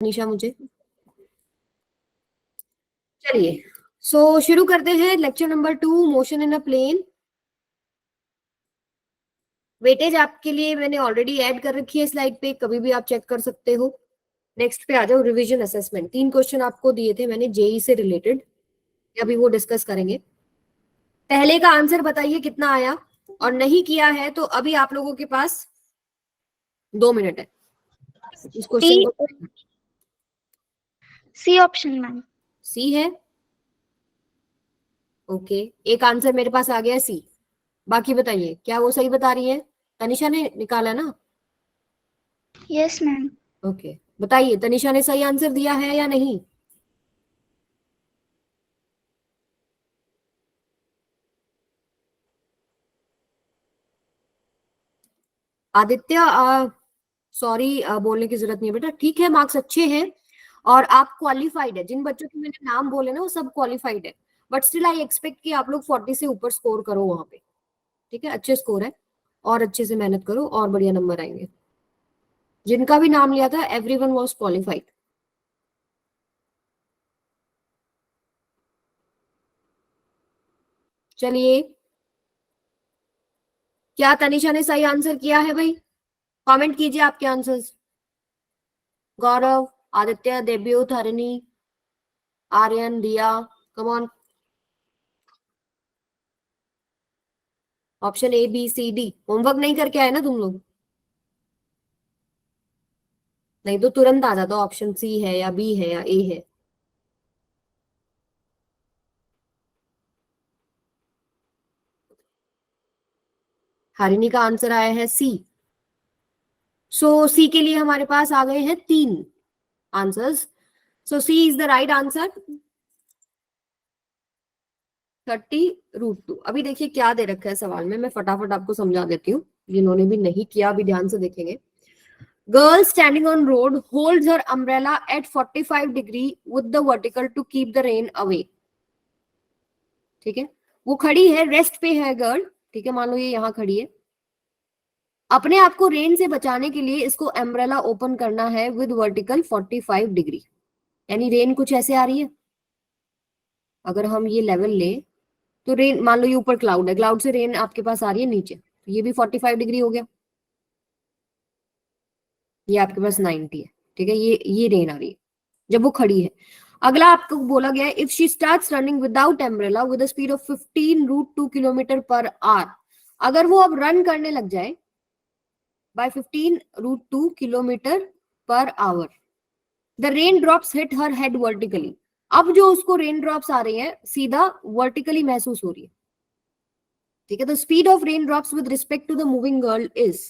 निशा मुझे। चलिए शुरू करते हैं lecture number 2, motion in a plane. Weightage आपके लिए मैंने ऑलरेडी ऐड कर रखी है स्लाइड पे, कभी भी आप चेक कर सकते हो। नेक्स्ट पे आ जाओ, रिवीजन असेसमेंट। 3 क्वेश्चन आपको दिए थे मैंने जेई से रिलेटेड, अभी वो डिस्कस करेंगे। पहले का आंसर बताइए कितना आया, और नहीं किया है तो अभी आप लोगों के पास 2 मिनट है इस क्वेश्चन को। C option ma'am. सी है, ओके। एक आंसर मेरे पास आ गया सी। बाकी बताइए क्या वो सही बता रही है? तनिषा ने निकाला ना? Yes ma'am. ओके, बताइए तनिषा ने सही आंसर दिया है या नहीं? आदित्य सॉरी बोलने की जरूरत नहीं है बेटा, ठीक है, मार्क्स अच्छे हैं और आप क्वालिफाइड है। जिन बच्चों के मैंने नाम बोले ना वो सब क्वालिफाइड है, बट स्टिल आई एक्सपेक्ट कि आप लोग 40 से ऊपर स्कोर करो वहां पे। ठीक है, अच्छे स्कोर है और अच्छे से मेहनत करो और बढ़िया नंबर आएंगे। जिनका भी नाम लिया था एवरीवन वाज क्वालिफाइड। चलिए, क्या तनिषा ने सही आंसर किया है भाई? कमेंट कीजिए आपके आंसर्स। गौरव, आदित्य, देवव्यूत, Harini, Aryan, Diya, come on. Option A B C D. Homework नहीं करके आए ना तुम लोग? नहीं तो तुरंत आ जाता ऑप्शन सी है या बी है या ए है। हरिणी का आंसर आया है सी। सी के लिए हमारे पास आ गए हैं 3 answers. C is the right answer, 30√2। अभी देखिए क्या दे रखा है सवाल में, मैं फटाफट आपको समझा देती हूँ, जिन्होंने भी नहीं किया अभी ध्यान से देखेंगे। Girl standing on road holds her umbrella at 45 degree with the vertical to keep the rain away. ठीक है, वो खड़ी है, रेस्ट पे है गर्ल। ठीक है, मान लो ये यहाँ खड़ी है, अपने आप को रेन से बचाने के लिए इसको अम्ब्रेला ओपन करना है विद वर्टिकल 45 डिग्री। यानी रेन कुछ ऐसे आ रही है। अगर हम ये लेवल ले तो रेन, मान लो ये ऊपर क्लाउड है, क्लाउड से रेन आपके पास आ रही है नीचे, तो ये भी 45 डिग्री हो गया। ये आपके पास 90 है। ठीक है, ये रेन आ रही है जब वो खड़ी है। अगला आपको बोला गया है if she starts running without umbrella with speed of 15√2 kilometre per hour. अगर वो अब रन करने लग जाए by 15√2 kilometre per hour, the rain drops hit her head vertically. अब जो उसको रेन ड्रॉप्स आ रही है सीधा वर्टिकली महसूस हो रही है। ठीक है, तो speed of rain drops with respect to the moving girl is,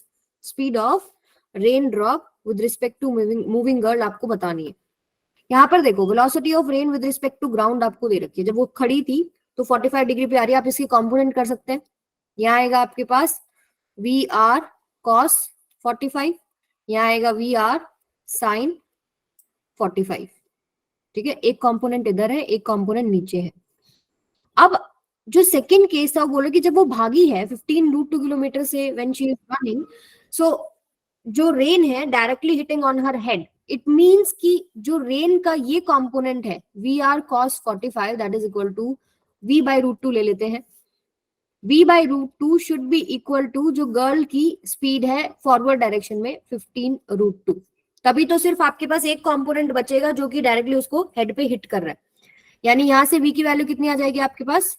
speed of rain drop with respect to moving girl आपको बतानी है। यहाँ पर देखो velocity of rain with respect to ground आपको दे रखी है। जब वो खड़ी थी तो 45 डिग्री पे आ रही है, आप इसकी कॉम्पोनेंट कर सकते हैं। यहाँ आएगा आपके पास वी आर कॉस 45, यहाँ आएगा वी आर साइन 45। ठीक है, एक कंपोनेंट इधर है, एक कंपोनेंट नीचे है। अब जो सेकंड केस था वो बोले कि जब वो भागी है 15√2 किलोमीटर से when she is running, so जो रेन है directly hitting on her head, it means कि जो रेन का ये कंपोनेंट है v r cos 45 that is equal to v/√2 ले लेते हैं। v/√2 should be equal to जो गर्ल की स्पीड है फॉरवर्ड डायरेक्शन में 15√2। तभी तो सिर्फ आपके पास एक कंपोनेंट बचेगा जो कि डायरेक्टली उसको हेड पे हिट कर रहा है। यानी यहां से v की वैल्यू कितनी आ जाएगी आपके पास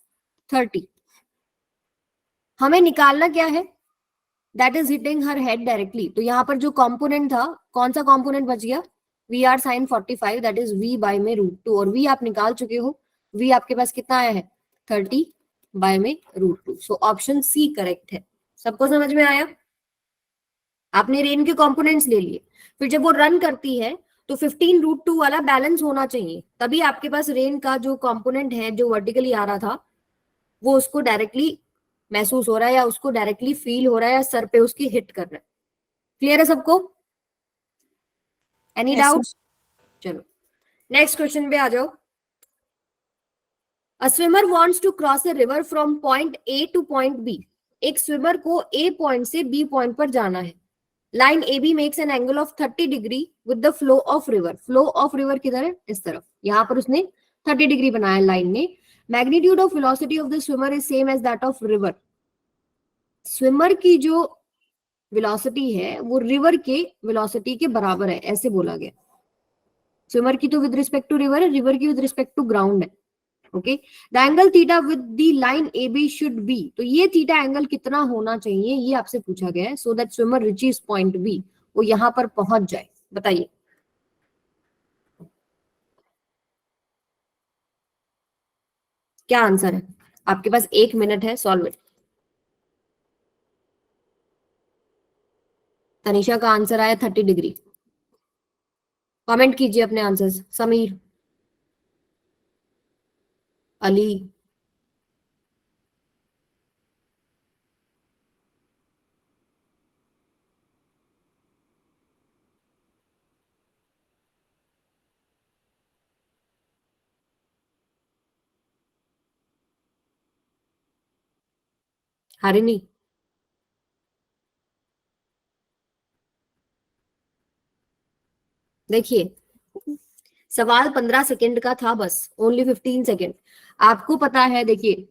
30। हमें निकालना क्या है, that is hitting her head directly. तो यहाँ पर जो कंपोनेंट था, कौन सा कंपोनेंट बच गया, v r sine 45 that is v/√2। और v आप निकाल चुके हो, v आपके पास कितना आया है 30/√2। सो ऑप्शन सी करेक्ट है। सबको समझ में आया? आपने रेन के कंपोनेंट्स ले लिए, फिर जब वो रन करती है तो 15√2 वाला बैलेंस होना चाहिए, तभी आपके पास रेन का जो कंपोनेंट है जो वर्टिकली आ रहा था वो उसको डायरेक्टली महसूस हो रहा है या उसको डायरेक्टली फील हो रहा है या सर पे उसकी हिट कर रहा है। क्लियर है सबको? Any doubt? चलो नेक्स्ट क्वेश्चन पे आ जाओ। A swimmer wants to cross a river from point A to point B. एक स्विमर को ए पॉइंट से बी पॉइंट पर जाना है। Line A B makes an angle of 30 degree with the flow of river. Flow of river किधर है? इस तरफ। यहाँ पर उसने 30 डिग्री बनाया लाइन ने। Magnitude of velocity of the swimmer is same as that of river. Swimmer की जो वेलोसिटी है वो रिवर के वेलोसिटी के बराबर है, ऐसे बोला गया। स्विमर की तो विद रिस्पेक्ट टू रिवर है, रिवर की विद रिस्पेक्ट टू ग्राउंड है। Okay, the angle theta with the line A B should be. तो ये थीटा एंगल कितना होना चाहिए, ये आपसे पूछा गया है। So that swimmer reaches point B, वो यहां पर पहुंच जाए। बताइए क्या आंसर है? आपके पास 1 मिनट है, सॉल्व इट। तनिषा का आंसर आया 30 डिग्री। कमेंट कीजिए अपने आंसर्स। समीर, अली, हरिणी। देखिए, सवाल 15 सेकंड का था, बस ओनली 15 सेकंड। आपको पता है, देखिए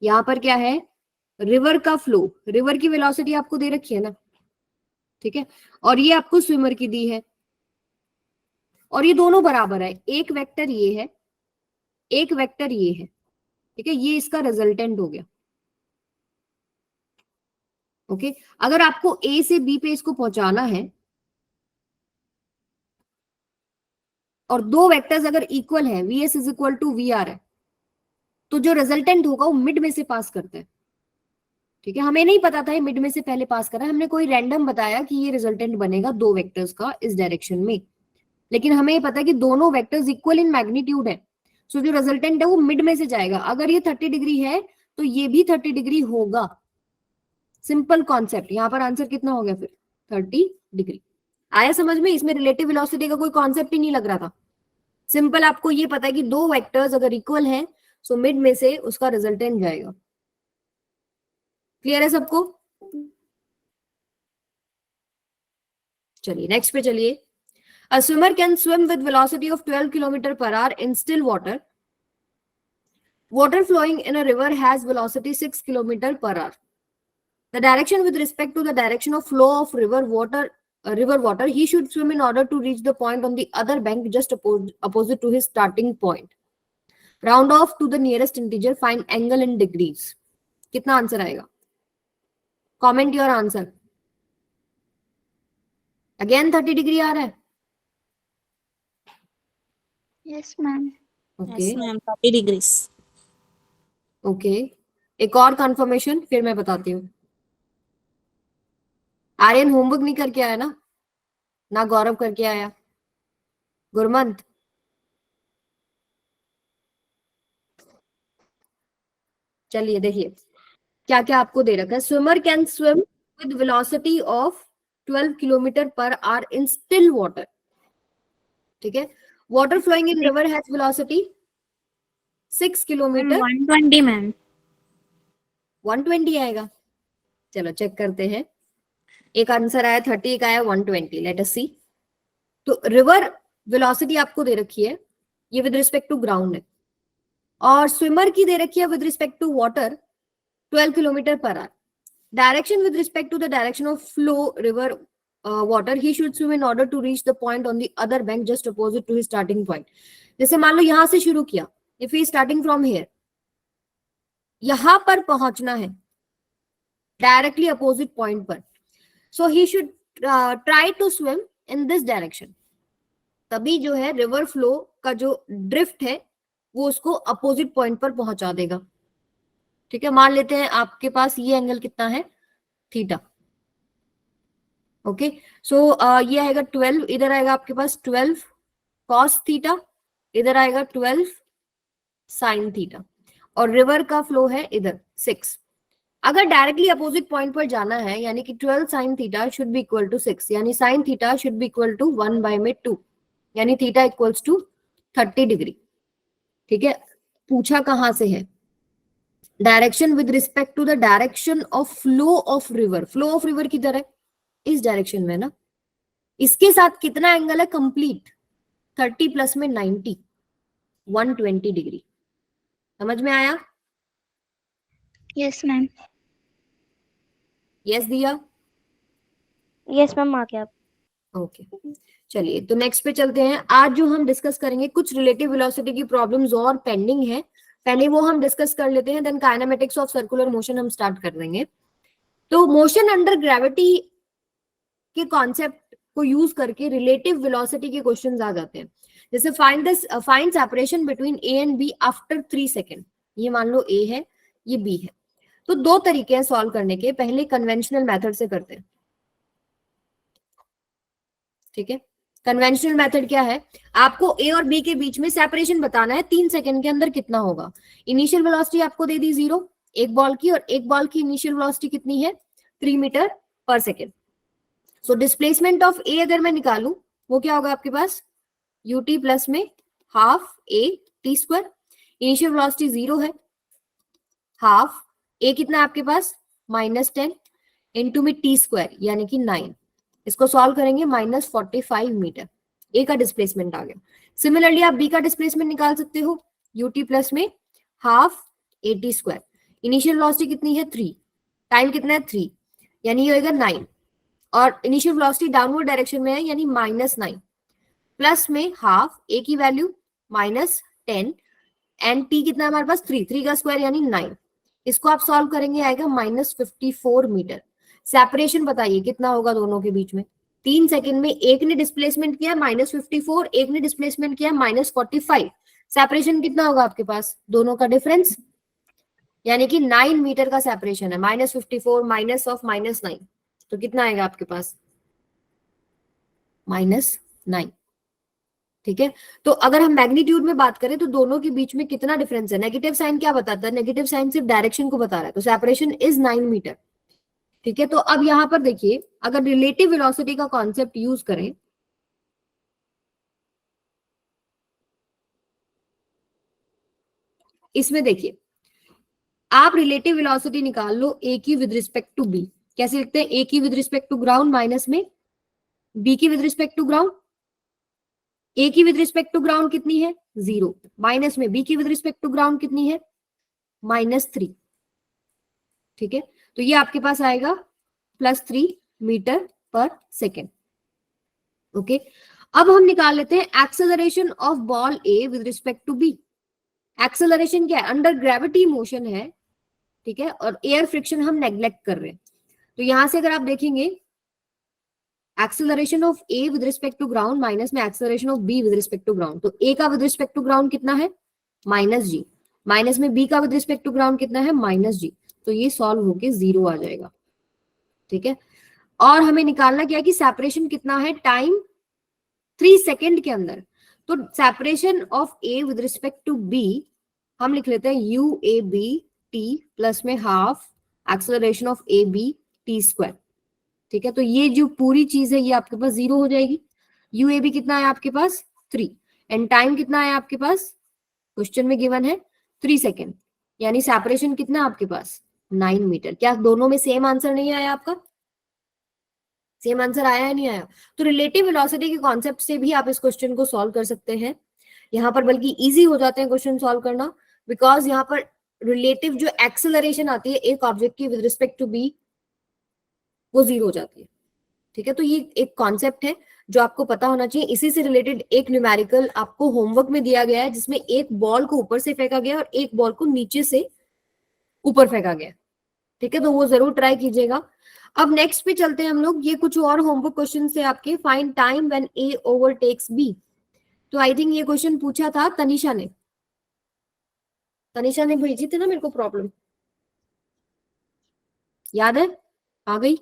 यहाँ पर क्या है, रिवर का फ्लो, रिवर की वेलोसिटी आपको दे रखी है ना, ठीक है, और ये आपको स्विमर की दी है, और ये दोनों बराबर है। एक वेक्टर ये है, एक वेक्टर ये है, ठीक है, ये इसका रिजल्टेंट हो गया। ओके, अगर आपको ए से बी पे इसको पहुंचाना है, और दो वेक्टर्स अगर इक्वल है, v s is equal to v r है, तो जो रिजल्टेंट होगा वो मिड में से पास करता है। ठीक है, हमें नहीं पता था ये मिड में से पहले पास कर रहा है, हमने कोई रैंडम बताया कि ये रिजल्टेंट बनेगा दो वेक्टर्स का इस डायरेक्शन में, लेकिन हमें ये पता है कि दोनों वेक्टर्स इक्वल इन मैग्नीट्यूड है। सो जो रिजल्टेंट है वो मिड में से जाएगा। अगर ये 30 डिग्री है तो ये भी 30 डिग्री होगा। Simple concept. यहाँ पर आंसर कितना हो गया फिर? 30 डिग्री। आया समझ में? इसमें रिलेटिव वेलोसिटी का कोई कॉन्सेप्ट ही नहीं लग रहा था। सिंपल आपको ये पता है कि दो वेक्टर्स अगर इक्वल हैं सो मिड में से उसका रिजल्टेंट जाएगा। क्लियर है सबको? चलिए नेक्स्ट पे चलिए। A swimmer can swim with velocity of 12 km per hour in still water. Water flowing in a river has velocity 6 km per hour. The direction with respect to the direction of flow of river water he should swim in order to reach the point on the other bank just opposite to his starting point. Round off to the nearest integer, find angle in degrees. कितना answer आएगा? Comment your answer. Again 30 degree आ रहा है? Yes, ma'am. Okay. Yes, ma'am. 30 degrees. Okay, एक और confirmation फिर मैं बताती हूँ। आर्यन होमवर्क नहीं करके आया ना? ना गौरव करके आया? गुरमंत? चलिए देखिए क्या क्या आपको दे रखा है। Swimmer can swim with velocity of 12 kilometre per hour in still water. ठीक है, water flowing in river has velocity 6 kilometre. 120, ma'am. 120 आएगा? चलो चेक करते हैं। एक आंसर आया 30, एक आया 120। लेट अस सी। तो रिवर वेलोसिटी आपको दे रखी है, ये विद रिस्पेक्ट टू ग्राउंड है, और स्विमर की दे रखी है with respect to water 12 kilometre per hour. Direction with respect to the direction of flow river water he should swim in order to reach the point on the other bank just opposite to his starting point. जैसे मान लो यहां से शुरू किया, if he starting from here, यहां पर पहुंचना है डायरेक्टली अपोजिट पॉइंट पर, so he should try to swim in this direction. तभी जो है रिवर फ्लो का जो ड्रिफ्ट है वो उसको अपोजिट पॉइंट पर पहुंचा देगा। ठीक है, मान लेते हैं आपके पास ये एंगल कितना है? थीटा। ओके, सो ये आएगा 12, इधर आएगा आपके पास 12 कॉस थीटा, इधर आएगा 12 साइन थीटा, और रिवर का फ्लो है इधर 6। अगर डायरेक्टली अपोजिट पॉइंट पर जाना है, यानी कि 12 sine theta should be equal to 6, यानी sine theta should be equal to 1/2, यानी थीटा इक्वल्स टू 30 डिग्री। ठीक है, पूछा कहां से है? Direction with respect to the direction of flow of river. Flow of river किधर है? इस डायरेक्शन में ना, इसके साथ कितना एंगल है कंप्लीट, 30 प्लस में 90, 120 डिग्री। समझ में आया? Yes, ma'am. यस दिया? यस मैम, आ गया। ओके चलिए, तो नेक्स्ट पे चलते हैं। आज जो हम डिस्कस करेंगे, कुछ रिलेटिव वेलोसिटी की प्रॉब्लम्स और पेंडिंग है, पहले वो हम डिस्कस कर लेते हैं, then kinematics of circular motion हम स्टार्ट कर देंगे। तो मोशन अंडर ग्रेविटी के कॉन्सेप्ट को यूज करके रिलेटिव वेलोसिटी के क्वेश्चंस आ जाते हैं। जैसे find separation between A and B after 3 second. ये मान लो ए है, ये बी है। तो दो तरीके हैं सॉल्व करने के, पहले कन्वेंशनल मेथड से करते हैं, ठीक है। कन्वेंशनल मेथड क्या है, आपको ए और बी के बीच में सेपरेशन बताना है 3 सेकंड के अंदर कितना होगा। इनिशियल वेलोसिटी आपको दे दी 0 एक बॉल की, और एक बॉल की इनिशियल वेलोसिटी कितनी है, 3 metre per second. So displacement of ए अगर मैं निकालूं, वो क्या होगा आपके पास, यूटी प्लस में half a t square. Initial velocity 0 है, हाफ ए कितना आपके पास -10 इंटू में टी स्क्वायर यानी कि 9। इसको सॉल्व करेंगे -45 मीटर, ए का डिस्प्लेसमेंट आ गया। सिमिलरली आप बी का डिस्प्लेसमेंट निकाल सकते हो, यूटी प्लस में half a t square. Initial velocity कितनी है 3, टाइम कितना है 3, यानी ये होगा 9, और इनिशियल वेलोसिटी डाउनवर्ड डायरेक्शन में है यानी -9, प्लस में हाफ ए की वैल्यू -10 एंड टी कितना है हमारे पास 3 का स्क्वायर यानी 9। इसको आप सॉल्व करेंगे आएगा -54 मीटर। सेपरेशन बताइए कितना होगा दोनों के बीच में। 3 सेकंड में एक ने डिस्प्लेसमेंट किया -54, एक ने डिस्प्लेसमेंट किया -45। सेपरेशन कितना होगा आपके पास, दोनों का डिफरेंस, यानी कि 9 मीटर का सेपरेशन है। -54 माइनस ऑफ -9, तो कितना आएगा आपके पास, -9, ठीक है। तो अगर हम मैग्नीट्यूड में बात करें तो दोनों के बीच में कितना डिफरेंस है, नेगेटिव साइन क्या बताता है, नेगेटिव साइन सिर्फ डायरेक्शन को बता रहा है, तो सेपरेशन इज 9 मीटर, ठीक है। तो अब यहां पर देखिए, अगर रिलेटिव वेलोसिटी का कॉन्सेप्ट यूज करें, इसमें देखिए आप रिलेटिव वेलोसिटी निकाल लो ए की विद रिस्पेक्ट टू बी। कैसे लिखते हैं, ए की with respect to ground minus में बी की with respect to ground. A की विद रिस्पेक्ट टू ग्राउंड कितनी है 0, माइनस में बी की विद रिस्पेक्ट टू ग्राउंड कितनी है -3, ठीक है। तो ये आपके पास आएगा +3 मीटर पर सेकेंड, ओके। अब हम निकाल लेते हैं acceleration of ball A with respect to B. Acceleration क्या है, अंडर ग्रेविटी मोशन है, ठीक है, और एयर फ्रिक्शन हम नेग्लेक्ट कर रहे हैं। तो यहां से अगर आप देखेंगे, acceleration of A with respect to ground minus में acceleration of B with respect to ground, तो ए का विद रिस्पेक्ट टू ग्राउंड कितना है -g, माइनस में बी का विद रिस्पेक्ट टू ग्राउंड कितना है -g, तो ये सॉल्व होके 0 आ जाएगा, ठीक है। और हमें निकालना क्या है कि सेपरेशन कितना है, टाइम 3 सेकेंड के अंदर। तो separation of A with respect to B हम लिख लेते हैं u A B t plus में half acceleration of A B t square, ठीक है। तो ये जो पूरी चीज है ये आपके पास 0 हो जाएगी। यू ए बी कितना है आपके पास 3, एंड टाइम कितना है आपके पास, क्वेश्चन में गिवन है 3 सेकेंड, यानी सेपरेशन कितना आपके पास 9 मीटर। क्या दोनों में सेम आंसर नहीं आया आपका, सेम आंसर आया है नहीं आया? तो रिलेटिव वेलोसिटी के कॉन्सेप्ट से भी आप इस क्वेश्चन को सॉल्व कर सकते हैं। यहाँ पर बल्कि इजी हो जाते हैं क्वेश्चन सॉल्व करना, बिकॉज यहाँ पर रिलेटिव जो एक्सेलरेशन आती है एक ऑब्जेक्ट की विद रिस्पेक्ट टू बी वो 0 हो जाती है, ठीक है। तो ये एक कॉन्सेप्ट है जो आपको पता होना चाहिए। इसी से रिलेटेड एक न्यूमेरिकल आपको होमवर्क में दिया गया है, जिसमें एक बॉल को ऊपर से फेंका गया और एक बॉल को नीचे से ऊपर फेंका गया, ठीक है। तो वो जरूर ट्राई कीजिएगा। अब नेक्स्ट पे चलते हैं हम लोग, ये कुछ और होमवर्क क्वेश्चन से आपके। Find time when A overtakes B. तो आई थिंक ये क्वेश्चन पूछा था तनिषा ने भेजी थी ना मेरे को प्रॉब्लम, याद है, आ गई?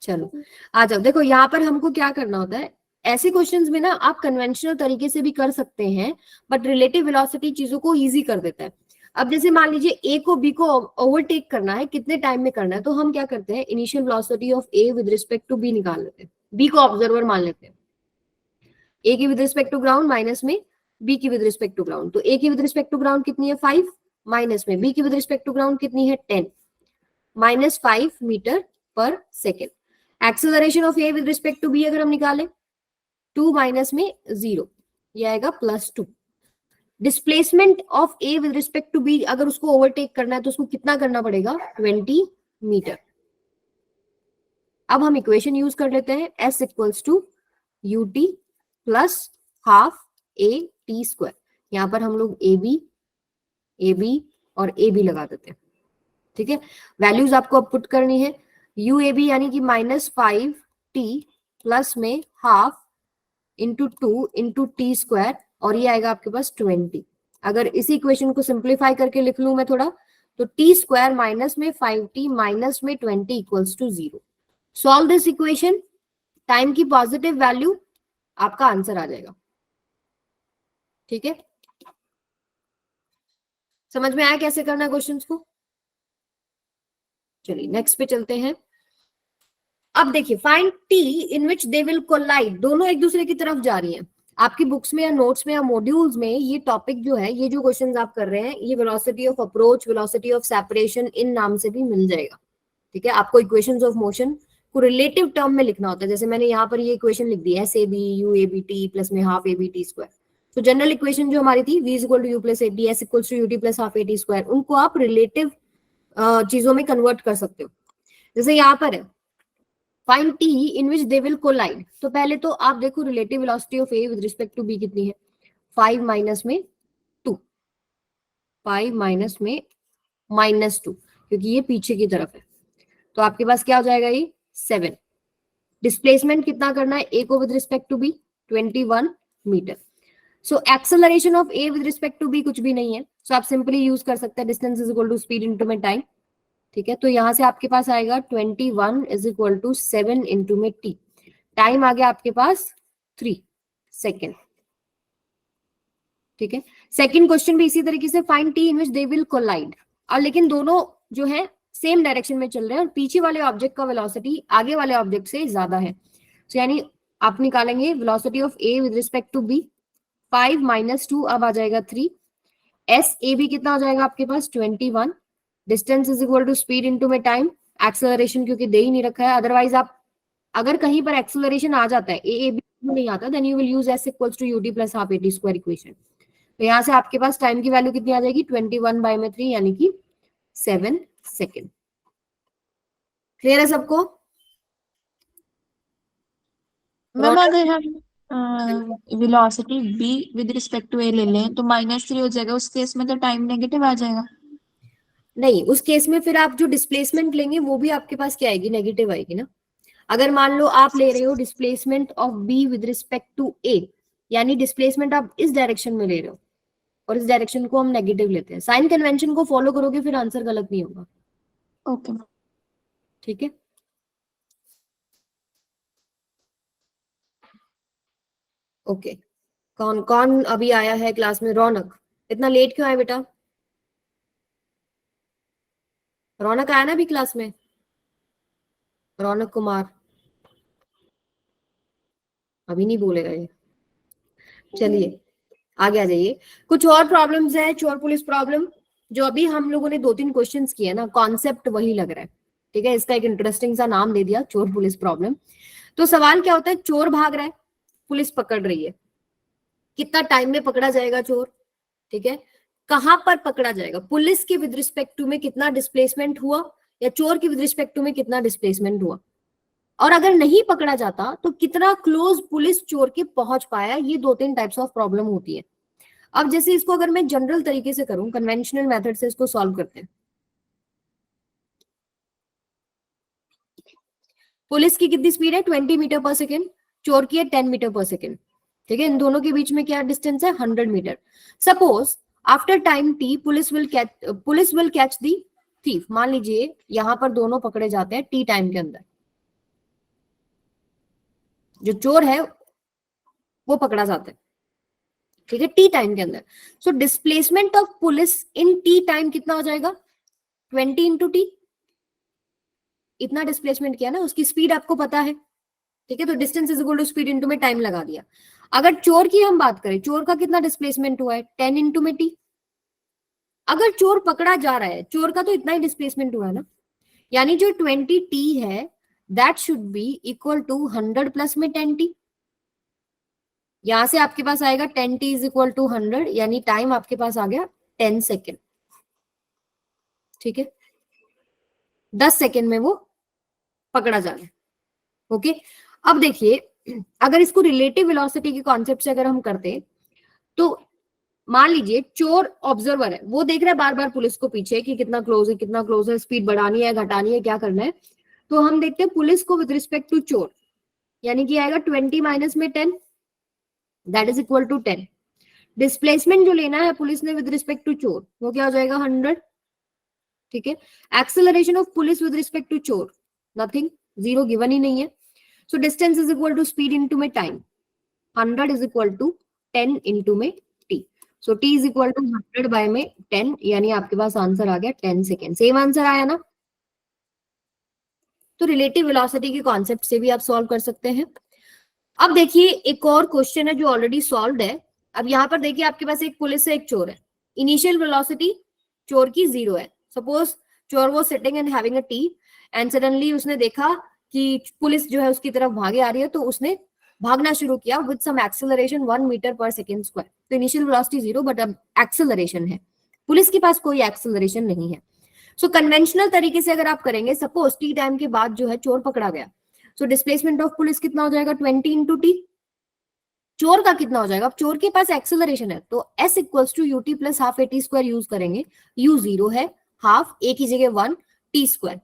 चलो आ जाओ। देखो यहाँ पर हमको क्या करना होता है, ऐसे क्वेश्चंस में ना आप कन्वेंशनल तरीके से भी कर सकते हैं, बट रिलेटिव वेलोसिटी चीजों को इजी कर देता है। अब जैसे मान लीजिए ए को बी को ओवरटेक करना है, कितने टाइम में करना है, तो हम क्या करते हैं, initial velocity of A with respect to B निकाल लेते हैं, बी को ऑब्जर्वर मान लेते हैं, ए की with respect to ground minus में बी की विद रिस्पेक्ट टू ग्राउंड। तो ए की विद रिस्पेक्ट टू ग्राउंड कितनी है 5, माइनस में बी की विद रिस्पेक्ट टू ग्राउंड कितनी है 10, -5 metre per second. Acceleration of A with respect to B अगर हम निकालें 2 माइनस में 0, ये आएगा +2। Displacement of A with respect to B अगर उसको ओवरटेक करना है तो उसको कितना करना पड़ेगा, 20 मीटर। अब हम इक्वेशन यूज कर लेते हैं, s equals to u t plus half a t square. यहां पर हम लोग ए बी और ए बी लगा देते हैं, ठीक है। वैल्यूज आपको अब पुट करनी है, यू ए बी यानी कि -5t प्लस में half into 2 into T square, और ये आएगा आपके पास 20। अगर इसी इक्वेशन को सिंप्लीफाई करके लिख लूं मैं थोड़ा, तो टी स्क्वायर माइनस में 5t माइनस में 20 equals to 0। Solve this equation, time की पॉजिटिव वैल्यू, आपका आंसर आ जाएगा, ठीक है। समझ में आया कैसे करना है क्वेश्चंस को? चलिए नेक्स्ट पे चलते हैं। अब देखिए, find t in which they will collide, दोनों एक दूसरे की तरफ जा रही हैं। आपकी बुक्स में या नोट्स में या मॉड्यूल्स में ये टॉपिक जो है, ये जो क्वेश्चंस आप कर रहे हैं, ये velocity of approach, velocity of separation, इन नाम से भी मिल जाएगा, ठीक है। आपको इक्वेशंस ऑफ मोशन को रिलेटिव टर्म में लिखना होता है। जैसे मैंने यहाँ पर ये इक्वेशन लिख दी है, s A B u A B t plus में half A B t square. तो जनरल इक्वेशन जो हमारी थी, v equal to u plus a t, s equal to u t plus half a t square, उनको आप relative चीजों में convert कर सकते हो। जैसे यहाँ पर है find t in which they will collide, तो पहले तो आप देखो relative velocity of A with respect to B कितनी है, 5 माइनस में 2, 5 माइनस में -2, क्योंकि ये पीछे की तरफ है, तो आपके पास क्या हो जाएगा, ये 7। डिस्प्लेसमेंट कितना करना है ए को with respect to B, 21 metre. So acceleration of A with respect to B कुछ भी नहीं है, सो आप सिंपली यूज कर सकते हैं distance is equal to speed into में टाइम, ठीक है। तो यहां से आपके पास आएगा 21 इज इक्वल टू 7 इंटू में टी, टाइम आ गया आपके पास 3 सेकेंड, ठीक है। सेकेंड क्वेश्चन भी इसी तरीके से, find t in which they will collide, और लेकिन दोनों जो है सेम डायरेक्शन में चल रहे हैं और पीछे वाले ऑब्जेक्ट का वेलोसिटी आगे वाले ऑब्जेक्ट से ज्यादा है। तो यानी आप निकालेंगे velocity of A with respect to B, 5 minus 2 अब आ जाएगा 3, एस ए बी कितना हो जाएगा आपके पास 21, distance is equal to speed into में टाइम, एक्सेलरेशन क्योंकि दे ही नहीं रखा है, अदरवाइज आप अगर कहीं पर एक्सेलरेशन आ जाता है ए बी नहीं आता, then you will use s equals to u t plus half a t square equation. तो यहाँ से आपके पास टाइम की वैल्यू कितनी आ जाएगी, 21/3 यानी कि 7 सेकेंड। क्लियर है सबको? मैम अगर हम velocity b with respect to a ले लें तो -3 हो जाएगा, उस केस में तो टाइम नेगेटिव आ जाएगा। नहीं, उस केस में फिर आप जो डिस्प्लेसमेंट लेंगे वो भी आपके पास क्या आएगी, नेगेटिव आएगी ना। अगर मान लो आप ले रहे हो displacement of b with respect to a, यानी डिस्प्लेसमेंट आप इस डायरेक्शन में ले रहे हो और इस डायरेक्शन को हम नेगेटिव लेते हैं, साइन कन्वेंशन को फॉलो करोगे फिर आंसर गलत नहीं होगा, ओके ठीक है। ओके, कौन कौन अभी आया है क्लास में? रौनक, इतना लेट क्यों आया बेटा? रौनक आया ना अभी क्लास में? रौनक कुमार अभी नहीं बोलेगा ये, चलिए आगे आ जाइए। कुछ और प्रॉब्लम्स है, चोर पुलिस प्रॉब्लम, जो अभी हम लोगों ने 2-3 क्वेश्चंस किए ना, कॉन्सेप्ट वही लग रहा है, ठीक है। इसका एक इंटरेस्टिंग सा नाम दे दिया, चोर पुलिस प्रॉब्लम। तो सवाल क्या होता है, चोर भाग रहा है, पुलिस पकड़ रही है, कितना टाइम में पकड़ा जाएगा चोर, ठीक है। कहां पर पकड़ा जाएगा, पुलिस के विद रिस्पेक्ट टू में कितना डिस्प्लेसमेंट हुआ या चोर के विद रिस्पेक्ट टू में कितना डिस्प्लेसमेंट हुआ, और अगर नहीं पकड़ा जाता तो कितना क्लोज पुलिस चोर के पहुंच पाया। ये 2-3 टाइप्स ऑफ प्रॉब्लम होती है। अब जैसे इसको अगर मैं जनरल तरीके से करूं, कन्वेंशनल मेथड से इसको सॉल्व करते हैं। पुलिस की कितनी स्पीड है, 20 मीटर पर सेकेंड, चोर की है 10 मीटर पर सेकेंड, ठीक है। इन दोनों के बीच में क्या डिस्टेंस है, 100 metre. Suppose after time t police will catch the thief, मान लीजिए यहां पर दोनों पकड़े जाते हैं टी टाइम के अंदर, जो चोर है वो पकड़ा जाता है, ठीक है, टी टाइम के अंदर। So displacement of police in T time कितना हो जाएगा, 20 इंटू टी, इतना डिस्प्लेसमेंट किया ना, उसकी स्पीड आपको पता है, ठीक है। तो distance is equal to speed into में टाइम लगा दिया। अगर चोर की हम बात करें, चोर का कितना डिस्प्लेसमेंट हुआ है, 10 इंटू में टी। अगर चोर पकड़ा जा रहा है, चोर का तो इतना ही डिस्प्लेसमेंट हुआ है ना, यानी जो 20 टी है that should be equal to 100 plus में 10t। यहां से आपके पास आएगा 10t इज इक्वल टू 100, यानी टाइम आपके पास आ गया 10 सेकेंड। ठीक है, 10 सेकेंड में वो पकड़ा जा रहा है। ओके, अब देखिए अगर इसको रिलेटिव वेलोसिटी के कॉन्सेप्ट से अगर हम करते तो मान लीजिए चोर ऑब्जर्वर है, वो देख रहा है बार बार पुलिस को पीछे कि कितना क्लोज है, कितना क्लोज है, स्पीड बढ़ानी है, घटानी है, क्या करना है। तो हम देखते हैं पुलिस को विद रिस्पेक्ट टू चोर, यानी कि आएगा 20 माइनस में 10, that is equal to 10। Displacement जो लेना है पुलिस ने विद रिस्पेक्ट टू चोर, वो क्या हो जाएगा 100। ठीक है, acceleration of police with respect to चोर नथिंग, जीरो गिवन ही नहीं है। So distance is equal to speed into में time, 100 is equal to 10 into में t। So t is equal to 100 by में 10, यानी आपके पास आंसर आ गया 10 सेकेंड। सेम आंसर आया ना। तो रिलेटिव वेलोसिटी के कॉन्सेप्ट से भी आप सॉल्व कर सकते हैं। अब देखिए एक और क्वेश्चन है जो ऑलरेडी सॉल्व्ड है। अब यहाँ पर देखिए आपके पास एक पुलिस है, एक चोर है। इनिशियल वेलोसिटी चोर की 0 है। सपोज चोर वो sitting and having a T and suddenly उसने देखा कि पुलिस जो है उसकी तरफ भागे आ रही है, तो उसने भागना शुरू किया with some acceleration 1 metre per second square. तो इनिशियल वेलोसिटी 0 बट अब एक्सेलरेशन है, पुलिस के पास कोई एक्सेलरेशन नहीं है। सो कन्वेंशनल तरीके से अगर आप करेंगे, सपोज टी टाइम के बाद जो है चोर पकड़ा गया, सो डिस्प्लेसमेंट ऑफ पुलिस कितना हो जाएगा 20 इंटू टी। चोर का कितना हो जाएगा, अब चोर के पास एक्सेलरेशन है तो s equals to u t plus half at square use करेंगे। u 0 है, हाफ a की जगह 1 t स्क्वायर।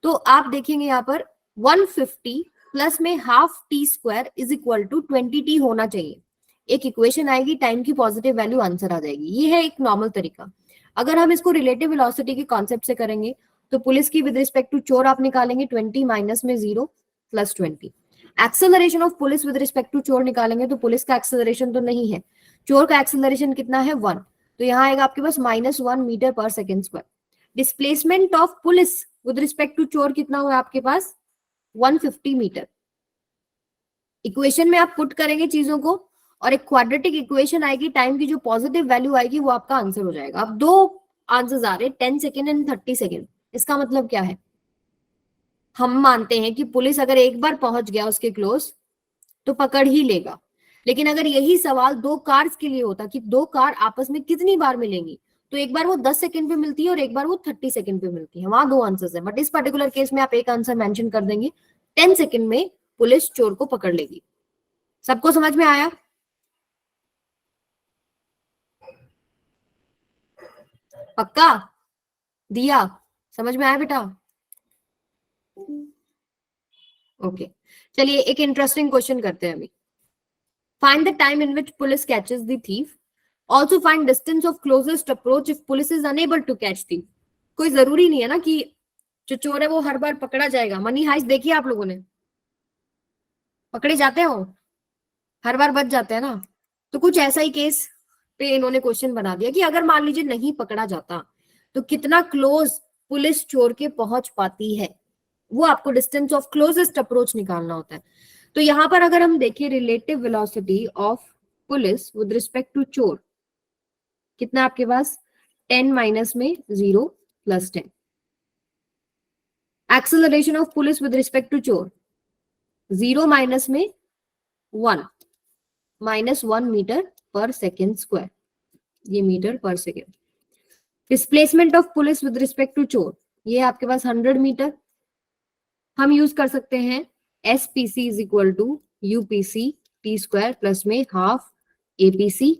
तो आप देखेंगे यहाँ पर 150 प्लस में half t square is equal to 20t होना चाहिए। एक इक्वेशन आएगी, टाइम की पॉजिटिव वैल्यू आंसर आ जाएगी। ये है एक नॉर्मल तरीका। अगर हम इसको रिलेटिव वेलोसिटी के कॉन्सेप्ट से करेंगे तो पुलिस की विद रिस्पेक्ट टू चोर आप निकालेंगे 20 माइनस में 0 plus 20। Acceleration of police with respect to चोर निकालेंगे तो पुलिस का एक्सेलरेशन तो नहीं है, चोर का एक्सेलरेशन कितना है 1, तो यहाँ आएगा आपके पास -1 metre per second square. Displacement of police with respect to चोर कितना हुआ आपके पास 150 मीटर। इक्वेशन में आप पुट करेंगे चीजों को और एक क्वाड्रेटिक इक्वेशन आएगी, टाइम की जो पॉजिटिव वैल्यू आएगी वो आपका आंसर हो जाएगा। अब दो आंसर्स आ रहे हैं 10 सेकेंड एंड 30 सेकेंड। इसका मतलब क्या है, हम मानते हैं कि पुलिस अगर एक बार पहुंच गया उसके क्लोज तो पकड़ ही लेगा। लेकिन अगर यही सवाल दो कार्स के लिए होता कि दो कार आपस में कितनी बार मिलेंगी, तो एक बार वो 10 सेकंड पे मिलती है और एक बार वो 30 सेकंड पे मिलती है। वहां दो आंसर्स है, बट इस पर्टिकुलर केस में आप एक आंसर मेंशन कर देंगे, 10 सेकंड में पुलिस चोर को पकड़ लेगी। सबको समझ में आया? पक्का? दिया समझ में आया बेटा? ओके, चलिए एक इंटरेस्टिंग क्वेश्चन करते हैं अभी। Find the time in which police catches the thief, also find distance of closest approach if police is unable to catch thief. कोई जरूरी नहीं है ना कि जो चोर है वो हर बार पकड़ा जाएगा। मनी हाइस्ट देखिए आप लोगों ने, पकड़े जाते हो, हर बार बच जाते हैं ना। तो कुछ ऐसा ही केस पे इन्होंने क्वेश्चन बना दिया कि अगर मान लीजिए नहीं पकड़ा जाता तो कितना क्लोज पुलिस चोर के पहुंच पाती है, वो आपको डिस्टेंस ऑफ क्लोजेस्ट अप्रोच निकालना होता है। तो यहां पर अगर हम देखें relative velocity of police with respect to चोर कितना आपके पास 10 माइनस में 0 plus 10। Acceleration of police with respect to चोर 0 माइनस में 1 -1 मीटर पर सेकेंड स्क्वायर, ये metre per second. Displacement of police with respect to चोर ये आपके पास 100 मीटर। हम यूज कर सकते हैं SPC is equal to UPC t square plus में half APC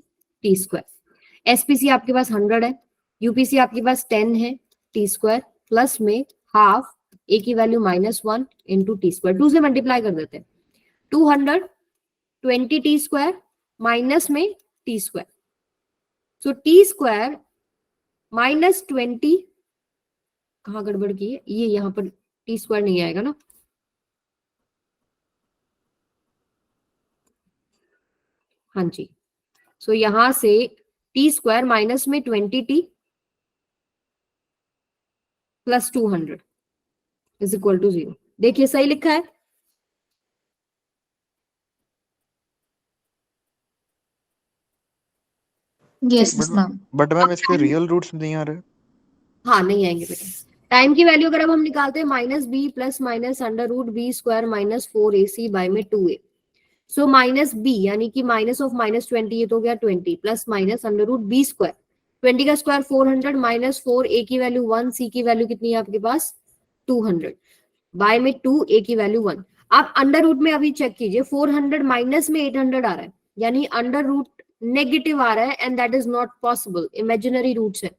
t square. SPC आपके पास 100 है, UPC आपके पास 10 है टी स्क्वायर प्लस में हाफ A की वैल्यू -1 इंटू टी स्क्वायर, 2 से मल्टीप्लाई कर देते हैं 200 20 टी स्क्वायर माइनस में T square. So T square -20, कहाँ गड़बड़ की है ये, यहाँ पर टी स्क्वायर नहीं आएगा ना, हाँ जी। सो यहां से टी स्क्वायर माइनस में 20t plus 200 is equal to 0। देखिए सही लिखा है। Yes ma'am. बट मैम इसके रियल रूट्स नहीं आ रहे। हाँ नहीं आएंगे बेटा, टाइम की वैल्यू अगर अब हम निकालते हैं minus b plus minus under root b square minus 4ac by में 2a। सो माइनस बी यानी कि माइनस ऑफ माइनस 20, ये तो हो गया 20 plus minus under root b square, 20 का स्क्वायर 400 माइनस 4, a की वैल्यू 1, c की वैल्यू कितनी है आपके पास 200 बाय में 2, a की वैल्यू 1। आप अंडर रूट में अभी चेक कीजिए, 400 माइनस में 800 आ रहा है, यानी अंडर रूट नेगेटिव आ रहा है, and that is not possible, imaginary roots है।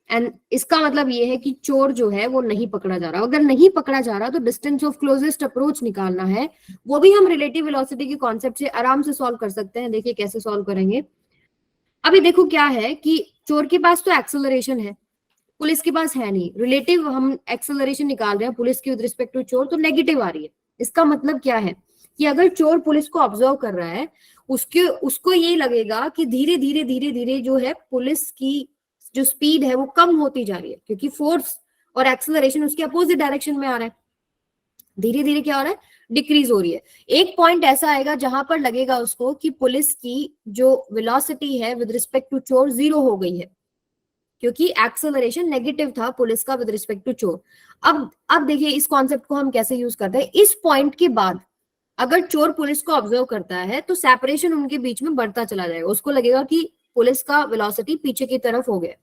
एंड इसका मतलब ये है कि चोर जो है वो नहीं पकड़ा जा रहा। अगर नहीं पकड़ा जा रहा तो डिस्टेंस ऑफ क्लोजेस्ट अप्रोच निकालना है, वो भी हम रिलेटिव वेलोसिटी के कॉन्सेप्ट से आराम से सॉल्व कर सकते हैं। देखिए कैसे सॉल्व करेंगे। अभी देखो क्या है कि चोर के पास तो एक्सेलरेशन है, पुलिस के पास है नहीं। रिलेटिव हम एक्सेलरेशन निकाल रहे हैं पुलिस की विद रिस्पेक्ट टू चोर, तो नेगेटिव आ रही है। इसका मतलब क्या है कि अगर चोर पुलिस को ऑब्जर्व कर रहा है, उसको ये लगेगा कि धीरे धीरे धीरे धीरे जो है पुलिस की जो स्पीड है वो कम होती जा रही है, क्योंकि फोर्स और एक्सेलरेशन उसके अपोजिट डायरेक्शन में आ रहा है। धीरे धीरे क्या हो रहा है, डिक्रीज हो रही है। एक पॉइंट ऐसा आएगा जहां पर लगेगा उसको कि पुलिस की जो वेलोसिटी है विद रिस्पेक्ट टू चोर 0 हो गई है, क्योंकि एक्सेलरेशन नेगेटिव था पुलिस का विद रिस्पेक्ट टू चोर। अब देखिए इस कॉन्सेप्ट को हम कैसे यूज करते हैं। इस पॉइंट के बाद अगर चोर पुलिस को ऑब्जर्व करता है तो सेपरेशन उनके बीच में बढ़ता चला जाएगा, उसको लगेगा कि पुलिस का वेलोसिटी पीछे की तरफ हो गया।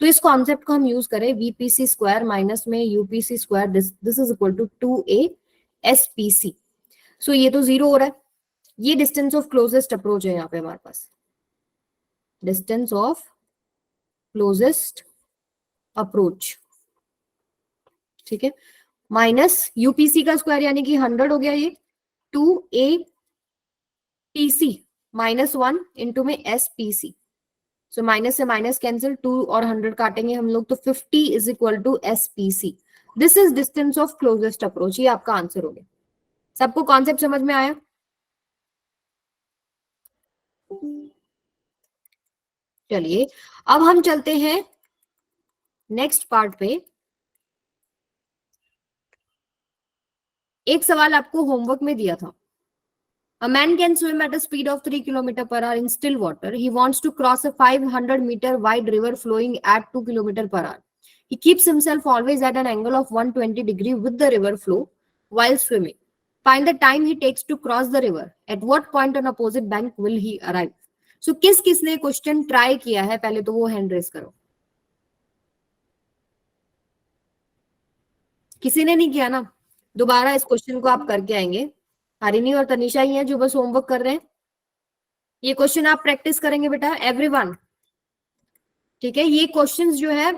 तो इस कॉन्सेप्ट को हम यूज करें, वीपीसी स्क्वायर माइनस में UPC square, this is equal to 2a SPC. So ये तो 0 हो रहा है, ये डिस्टेंस ऑफ क्लोजेस्ट अप्रोच है यहाँ पे हमारे पास, डिस्टेंस ऑफ क्लोजेस्ट अप्रोच, ठीक है। माइनस यूपीसी का स्क्वायर यानी कि 100 हो गया, ये 2a पीसी माइनस 1 इंटू में एसपीसी। सो माइनस से माइनस कैंसिल, 2 और 100 काटेंगे हम लोग, तो 50 is equal to SPC. This is distance of closest approach. ये आपका आंसर हो गया। सबको कॉन्सेप्ट समझ में आया? चलिए अब हम चलते हैं नेक्स्ट पार्ट पे। एक सवाल आपको होमवर्क में दिया था। A man can swim at a speed of 3 km per hour in still water. He wants to cross a 500-meter wide river flowing at 2 km per hour. He keeps himself always at an angle of 120 degree with the river flow while swimming. Find the time he takes to cross the river. At what point on opposite bank will he arrive? So किसने question try किया है, पहले तो वो hand raise करो। किसी ने नहीं किया ना? दोबारा इस क्वेश्चन को आप करके आएंगे। हरिणी और तनिषा ही हैं जो बस होमवर्क कर रहे हैं। ये क्वेश्चन आप प्रैक्टिस करेंगे बेटा एवरीवन, ठीक है। ये क्वेश्चंस जो है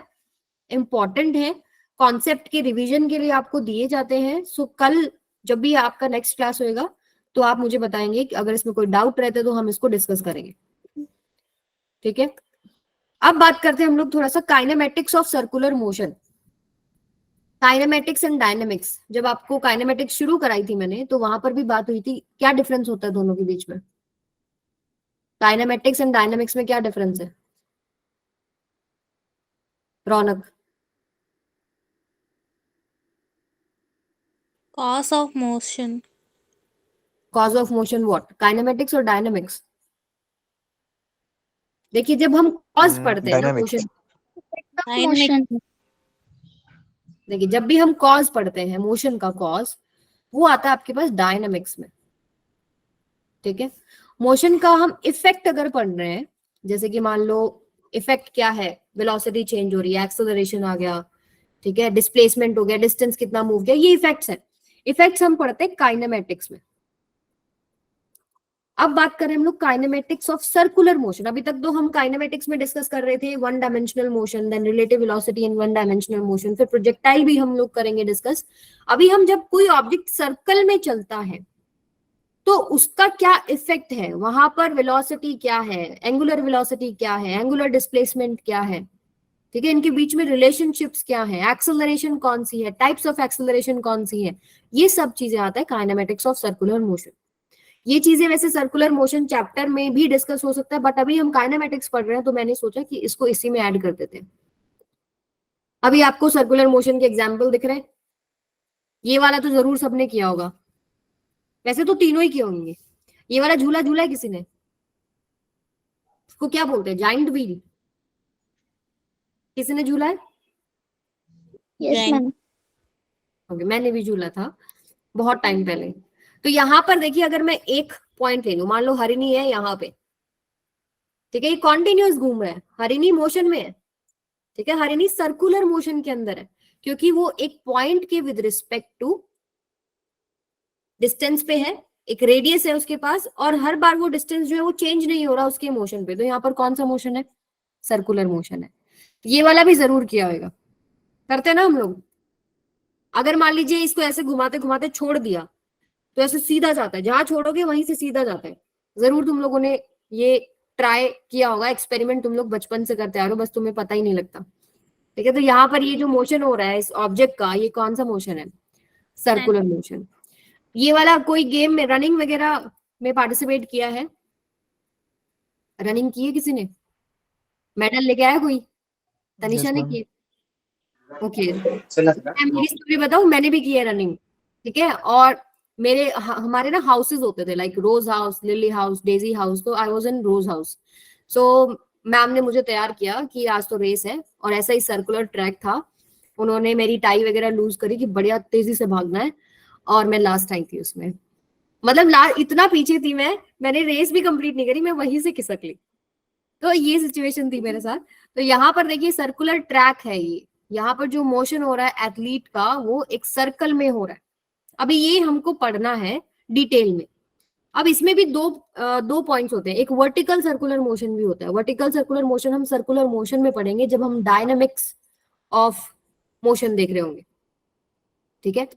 इंपॉर्टेंट है, कॉन्सेप्ट के रिवीजन के लिए आपको दिए जाते हैं। सो कल जब भी आपका नेक्स्ट क्लास होएगा तो आप मुझे बताएंगे कि अगर इसमें कोई डाउट रहते तो हम इसको डिस्कस करेंगे, ठीक है। अब बात करते हैं हम लोग थोड़ा सा kinematics of circular motion. Kinematics and dynamics, जब आपको काइनेमेटिक्स शुरू कराई थी मैंने तो वहां पर भी बात हुई थी, क्या डिफरेंस होता है दोनों के बीच में। काइनेमेटिक्स एंड डायनेमिक्स में क्या डिफरेंस है रौनक? Cause of motion. Cause of motion what, kinematics और डायनेमिक्स? देखिए जब हम कॉज पढ़ते हैं ना Dynamics. Motion, Motion. देखिए जब भी हम कॉज पढ़ते हैं मोशन का कॉज, वो आता है आपके पास डायनेमिक्स में, ठीक है। मोशन का हम इफेक्ट अगर पढ़ रहे हैं, जैसे कि मान लो इफेक्ट क्या है, वेलोसिटी चेंज हो रही है, एक्सेलरेशन आ गया, ठीक है, डिस्प्लेसमेंट हो गया, डिस्टेंस कितना मूव किया, ये इफेक्ट्स हैं। इफेक्ट्स हम पढ़ते हैं काइनेमेटिक्स में। अब बात करें हम लोग काइनेमेटिक्स ऑफ सर्कुलर मोशन। अभी तक तो हम काइनेमेटिक्स में डिस्कस कर रहे थे one dimensional motion, then relative velocity in one dimensional motion, फिर प्रोजेक्टाइल भी हम लोग करेंगे डिस्कस। अभी हम जब कोई ऑब्जेक्ट सर्कल में चलता है तो उसका क्या इफेक्ट है, वहां पर वेलोसिटी क्या है, एंगुलर वेलोसिटी क्या है, एंगुलर डिस्प्लेसमेंट क्या है, ठीक है, इनके बीच में रिलेशनशिप्स क्या है, एक्सेलरेशन कौन सी है, टाइप्स ऑफ एक्सेलरेशन कौन सी है, ये सब चीजें आता है काइनेमेटिक्स ऑफ सर्कुलर मोशन। ये चीजें वैसे सर्कुलर मोशन चैप्टर में भी डिस्कस हो सकता है, बट अभी हम काइनेमेटिक्स पढ़ रहे हैं तो मैंने सोचा कि इसको इसी में ऐड कर देते हैं। अभी आपको सर्कुलर मोशन के एग्जाम्पल दिख रहे हैं, ये वाला तो जरूर सबने किया होगा, वैसे तो तीनों ही किए होंगे। ये वाला झूला झूला है किसी ने? उसको क्या बोलते हैं, जाइंट व्हील? किसी ने झूला है? Yes, Jane. ma'am. ओके, मैंने भी झूला था बहुत टाइम पहले। तो यहाँ पर देखिए, अगर मैं एक पॉइंट ले लूं, मान लो हरिणी है यहाँ पे, ठीक है, ये कॉन्टिन्यूअस घूम रहा है, हरिणी मोशन में है, ठीक है, हरिणी सर्कुलर मोशन के अंदर है, क्योंकि वो एक पॉइंट के विद रिस्पेक्ट टू डिस्टेंस पे है, एक रेडियस है उसके पास, और हर बार वो डिस्टेंस जो है वो चेंज नहीं हो रहा उसके मोशन पे। तो यहाँ पर कौन सा मोशन है? सर्कुलर मोशन है। ये वाला भी जरूर किया होगा, करते हैं ना हम लोग। अगर मान लीजिए इसको ऐसे घुमाते घुमाते छोड़ दिया तो ऐसे सीधा जाता है, जहां छोड़ोगे वहीं से सीधा जाता है। जरूर तुम लोगों ने ये ट्राई किया होगा, एक्सपेरिमेंट तुम लोग बचपन से करते आ रहे हो, बस तुम्हें पता ही नहीं लगता, ठीक है। तो यहाँ पर ये जो मोशन हो रहा है इस ऑब्जेक्ट का, ये कौन सा मोशन है? Circular motion. ये वाला कोई गेम में रनिंग वगैरह में पार्टिसिपेट किया है? रनिंग की है किसी ने? मेडल लेके आया कोई? तनिषा ने की? ओके, मैं मेरी स्टोरी बताऊं, मैंने भी की है रनिंग, ठीक है। और मेरे हमारे ना हाउसेस होते थे, like rose house, lily house, daisy house. तो I was in rose house. So ma'am ने मुझे तैयार किया कि आज तो रेस है, और ऐसा ही सर्कुलर ट्रैक था। उन्होंने मेरी टाई वगैरह लूज करी कि बढ़िया तेजी से भागना है, और मैं लास्ट आई थी उसमें। मतलब इतना पीछे थी मैंने रेस भी कंप्लीट नहीं करी, मैं वहीं से खिसक ली। तो ये सिचुएशन थी मेरे साथ। तो यहाँ पर देखिए सर्कुलर ट्रैक है ये, यहाँ पर जो मोशन हो रहा है एथलीट का वो एक सर्कल में हो रहा है। अभी ये हमको पढ़ना है डिटेल में। अब इसमें भी दो पॉइंट्स होते हैं, एक वर्टिकल सर्कुलर मोशन भी होता है। वर्टिकल सर्कुलर मोशन हम सर्कुलर मोशन में पढ़ेंगे जब हम डायनामिक्स ऑफ मोशन देख रहे होंगे, ठीक है।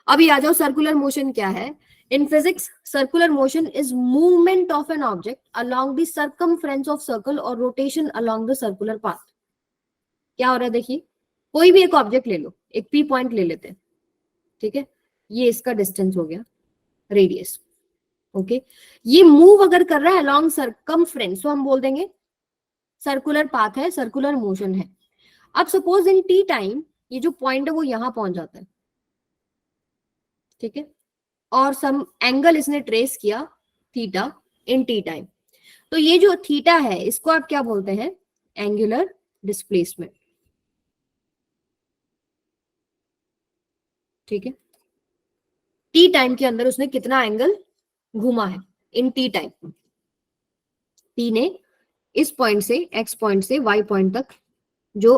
अभी आ जाओ, सर्कुलर मोशन क्या है? In physics circular motion is movement of an object along the circumference of circle और rotation along the circular path. क्या हो रहा है देखिए, कोई भी एक ऑब्जेक्ट ले लो, एक पी पॉइंट ले लेते हैं, ठीक है, ये इसका डिस्टेंस हो गया, रेडियस, ओके। ये मूव अगर कर रहा है अलोंग सर्कमफ्रेंस तो हम बोल देंगे सर्कुलर पाथ है, सर्कुलर मोशन है। अब सपोज इन टी टाइम ये जो पॉइंट है वो यहां पहुंच जाता है, ठीक है, और सम एंगल इसने ट्रेस किया थीटा इन टी टाइम। तो ये जो थीटा है इसको आप क्या बोलते हैं? एंगुलर डिस्प्लेसमेंट, ठीक है। टी टाइम के अंदर उसने कितना एंगल घुमा है इन टी टाइम। टी ने इस पॉइंट से, एक्स पॉइंट से वाई पॉइंट तक जो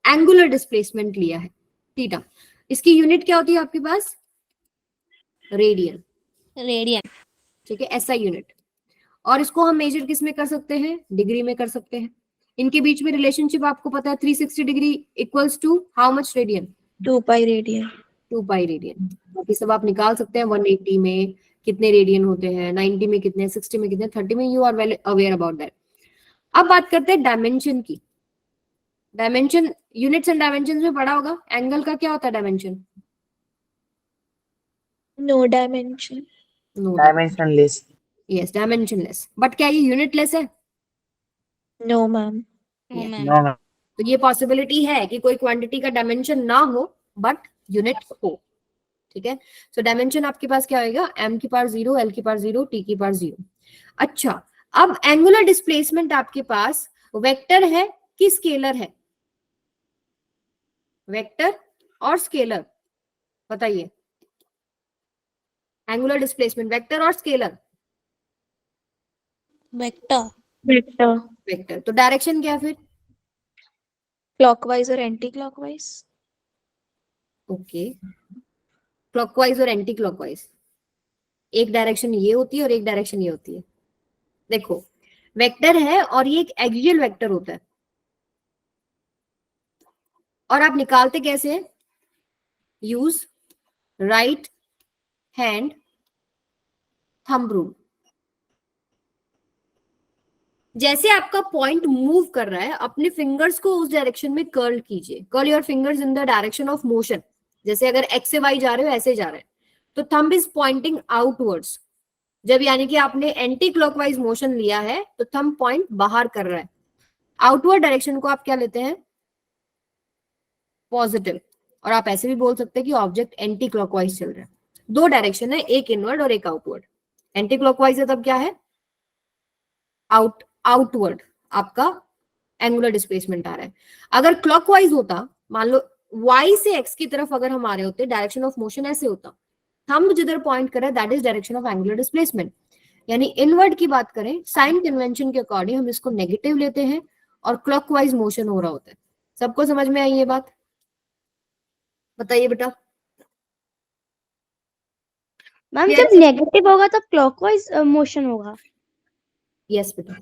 एंगुलर डिस्प्लेसमेंट लिया है थीटा, इसकी यूनिट क्या होती है आपके पास? Radian, Radian. ठीक है, एसआई यूनिट। और इसको हम मेजर किस में कर सकते हैं? डिग्री में कर सकते हैं। इनके बीच में रिलेशनशिप आपको पता है, 360 degree equals to how much radian? 2 pi radian. 2 pi radian. बाकी सब आप निकाल सकते हैं, 180 में कितने रेडियन होते हैं, 90 में कितने, 60 में कितने, 30 में, you are well aware about that. अब बात करते हैं डायमेंशन की। डायमेंशन यूनिट्स एंड डायमेंशन में पढ़ा होगा, एंगल का क्या होता है dimension? No dimension. No, dimensionless. Yes, dimensionless. But क्या ये यूनिटलेस है? No ma'am. Oh, Yeah. ma'am. No ma'am. तो ये पॉसिबिलिटी है कि कोई क्वांटिटी का डायमेंशन ना हो बट यूनिट हो, ठीक है। सो डायमेंशन आपके पास क्या होगा? m की पावर 0, l की पावर 0, t की पावर 0। अच्छा, अब एंगुलर डिस्प्लेसमेंट आपके पास वेक्टर है कि स्केलर है? वेक्टर और स्केलर, बताइए। एंगुलर डिस्प्लेसमेंट वेक्टर और स्केलर? Vector. वेक्टर। वेक्टर। तो डायरेक्शन क्या फिर? क्लॉकवाइज और एंटी क्लॉकवाइज। ओके, क्लॉकवाइज और एंटी क्लॉकवाइज। एक डायरेक्शन ये होती है और एक डायरेक्शन ये होती है। देखो, वेक्टर है और ये एक एक्सियल वेक्टर होता है, और आप निकालते कैसे हैं? Use right hand thumb rule. जैसे आपका पॉइंट मूव कर रहा है, अपने फिंगर्स को उस डायरेक्शन में कर्ल कीजिए। Curl your fingers in the direction of motion. जैसे अगर एक्स से वाई जा रहे हो, ऐसे जा रहे हैं, तो थंब इज पॉइंटिंग आउटवर्ड्स। जब यानी कि आपने एंटी क्लॉकवाइज मोशन लिया है तो थंब पॉइंट बाहर कर रहा है। आउटवर्ड डायरेक्शन को आप क्या लेते हैं? पॉजिटिव। और आप ऐसे भी बोल सकते हैं कि ऑब्जेक्ट एंटी क्लॉकवाइज चल रहा है। दो डायरेक्शन है, एक इनवर्ड और एक आउटवर्ड। एंटी क्लॉकवाइज है तब क्या है? आउटवर्ड आपका एंगुलर डिस्प्लेसमेंट आ रहा है। अगर क्लॉकवाइज होता, मान लो y से x की तरफ अगर हम आ रहे होते, डायरेक्शन ऑफ मोशन ऐसे होता, हम जिधर पॉइंट कर रहे हैं that is direction of angular displacement. यानी इनवर्ड की बात करें, साइन कन्वेंशन के अकॉर्डिंग हम इसको नेगेटिव लेते हैं और क्लॉकवाइज मोशन हो रहा होता है। सबको समझ में आई ये बात? बताइए बेटा। Ma'am Yes. जब नेगेटिव होगा तब क्लॉकवाइज मोशन होगा। यस बेटा,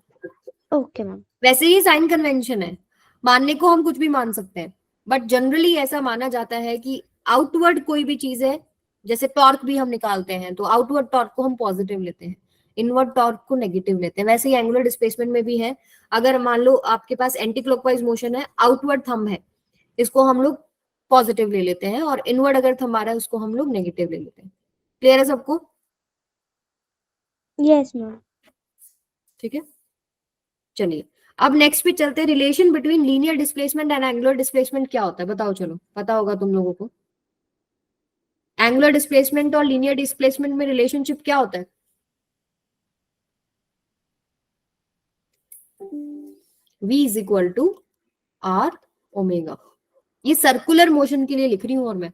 ओके मैम। वैसे ही साइन कन्वेंशन है, मानने को हम कुछ भी मान सकते हैं, बट जनरली ऐसा माना जाता है कि आउटवर्ड कोई भी चीज है, जैसे टॉर्क भी हम निकालते हैं तो आउटवर्ड टॉर्क को हम पॉजिटिव लेते हैं, इनवर्ड टॉर्क को नेगेटिव लेते हैं। वैसे ही एंगुलर डिस्प्लेसमेंट में भी है, अगर मान लो आपके पास एंटी क्लॉकवाइज मोशन है, आउटवर्ड थंब है, इसको हम लोग पॉजिटिव ले लेते हैं, और इनवर्ड अगर थंब आ रहा है उसको हम लोग नेगेटिव ले लेते हैं। क्लियर है सबको? Yes ma'am. ठीक है, चलिए अब नेक्स्ट पे चलते हैं। Relation between linear displacement and angular displacement क्या होता है बताओ, चलो पता होगा तुम लोगों को। एंगुलर डिस्प्लेसमेंट और लीनियर डिस्प्लेसमेंट में रिलेशनशिप क्या होता है? v is equal to r omega. ये सर्कुलर मोशन के लिए लिख रही हूं और मैं,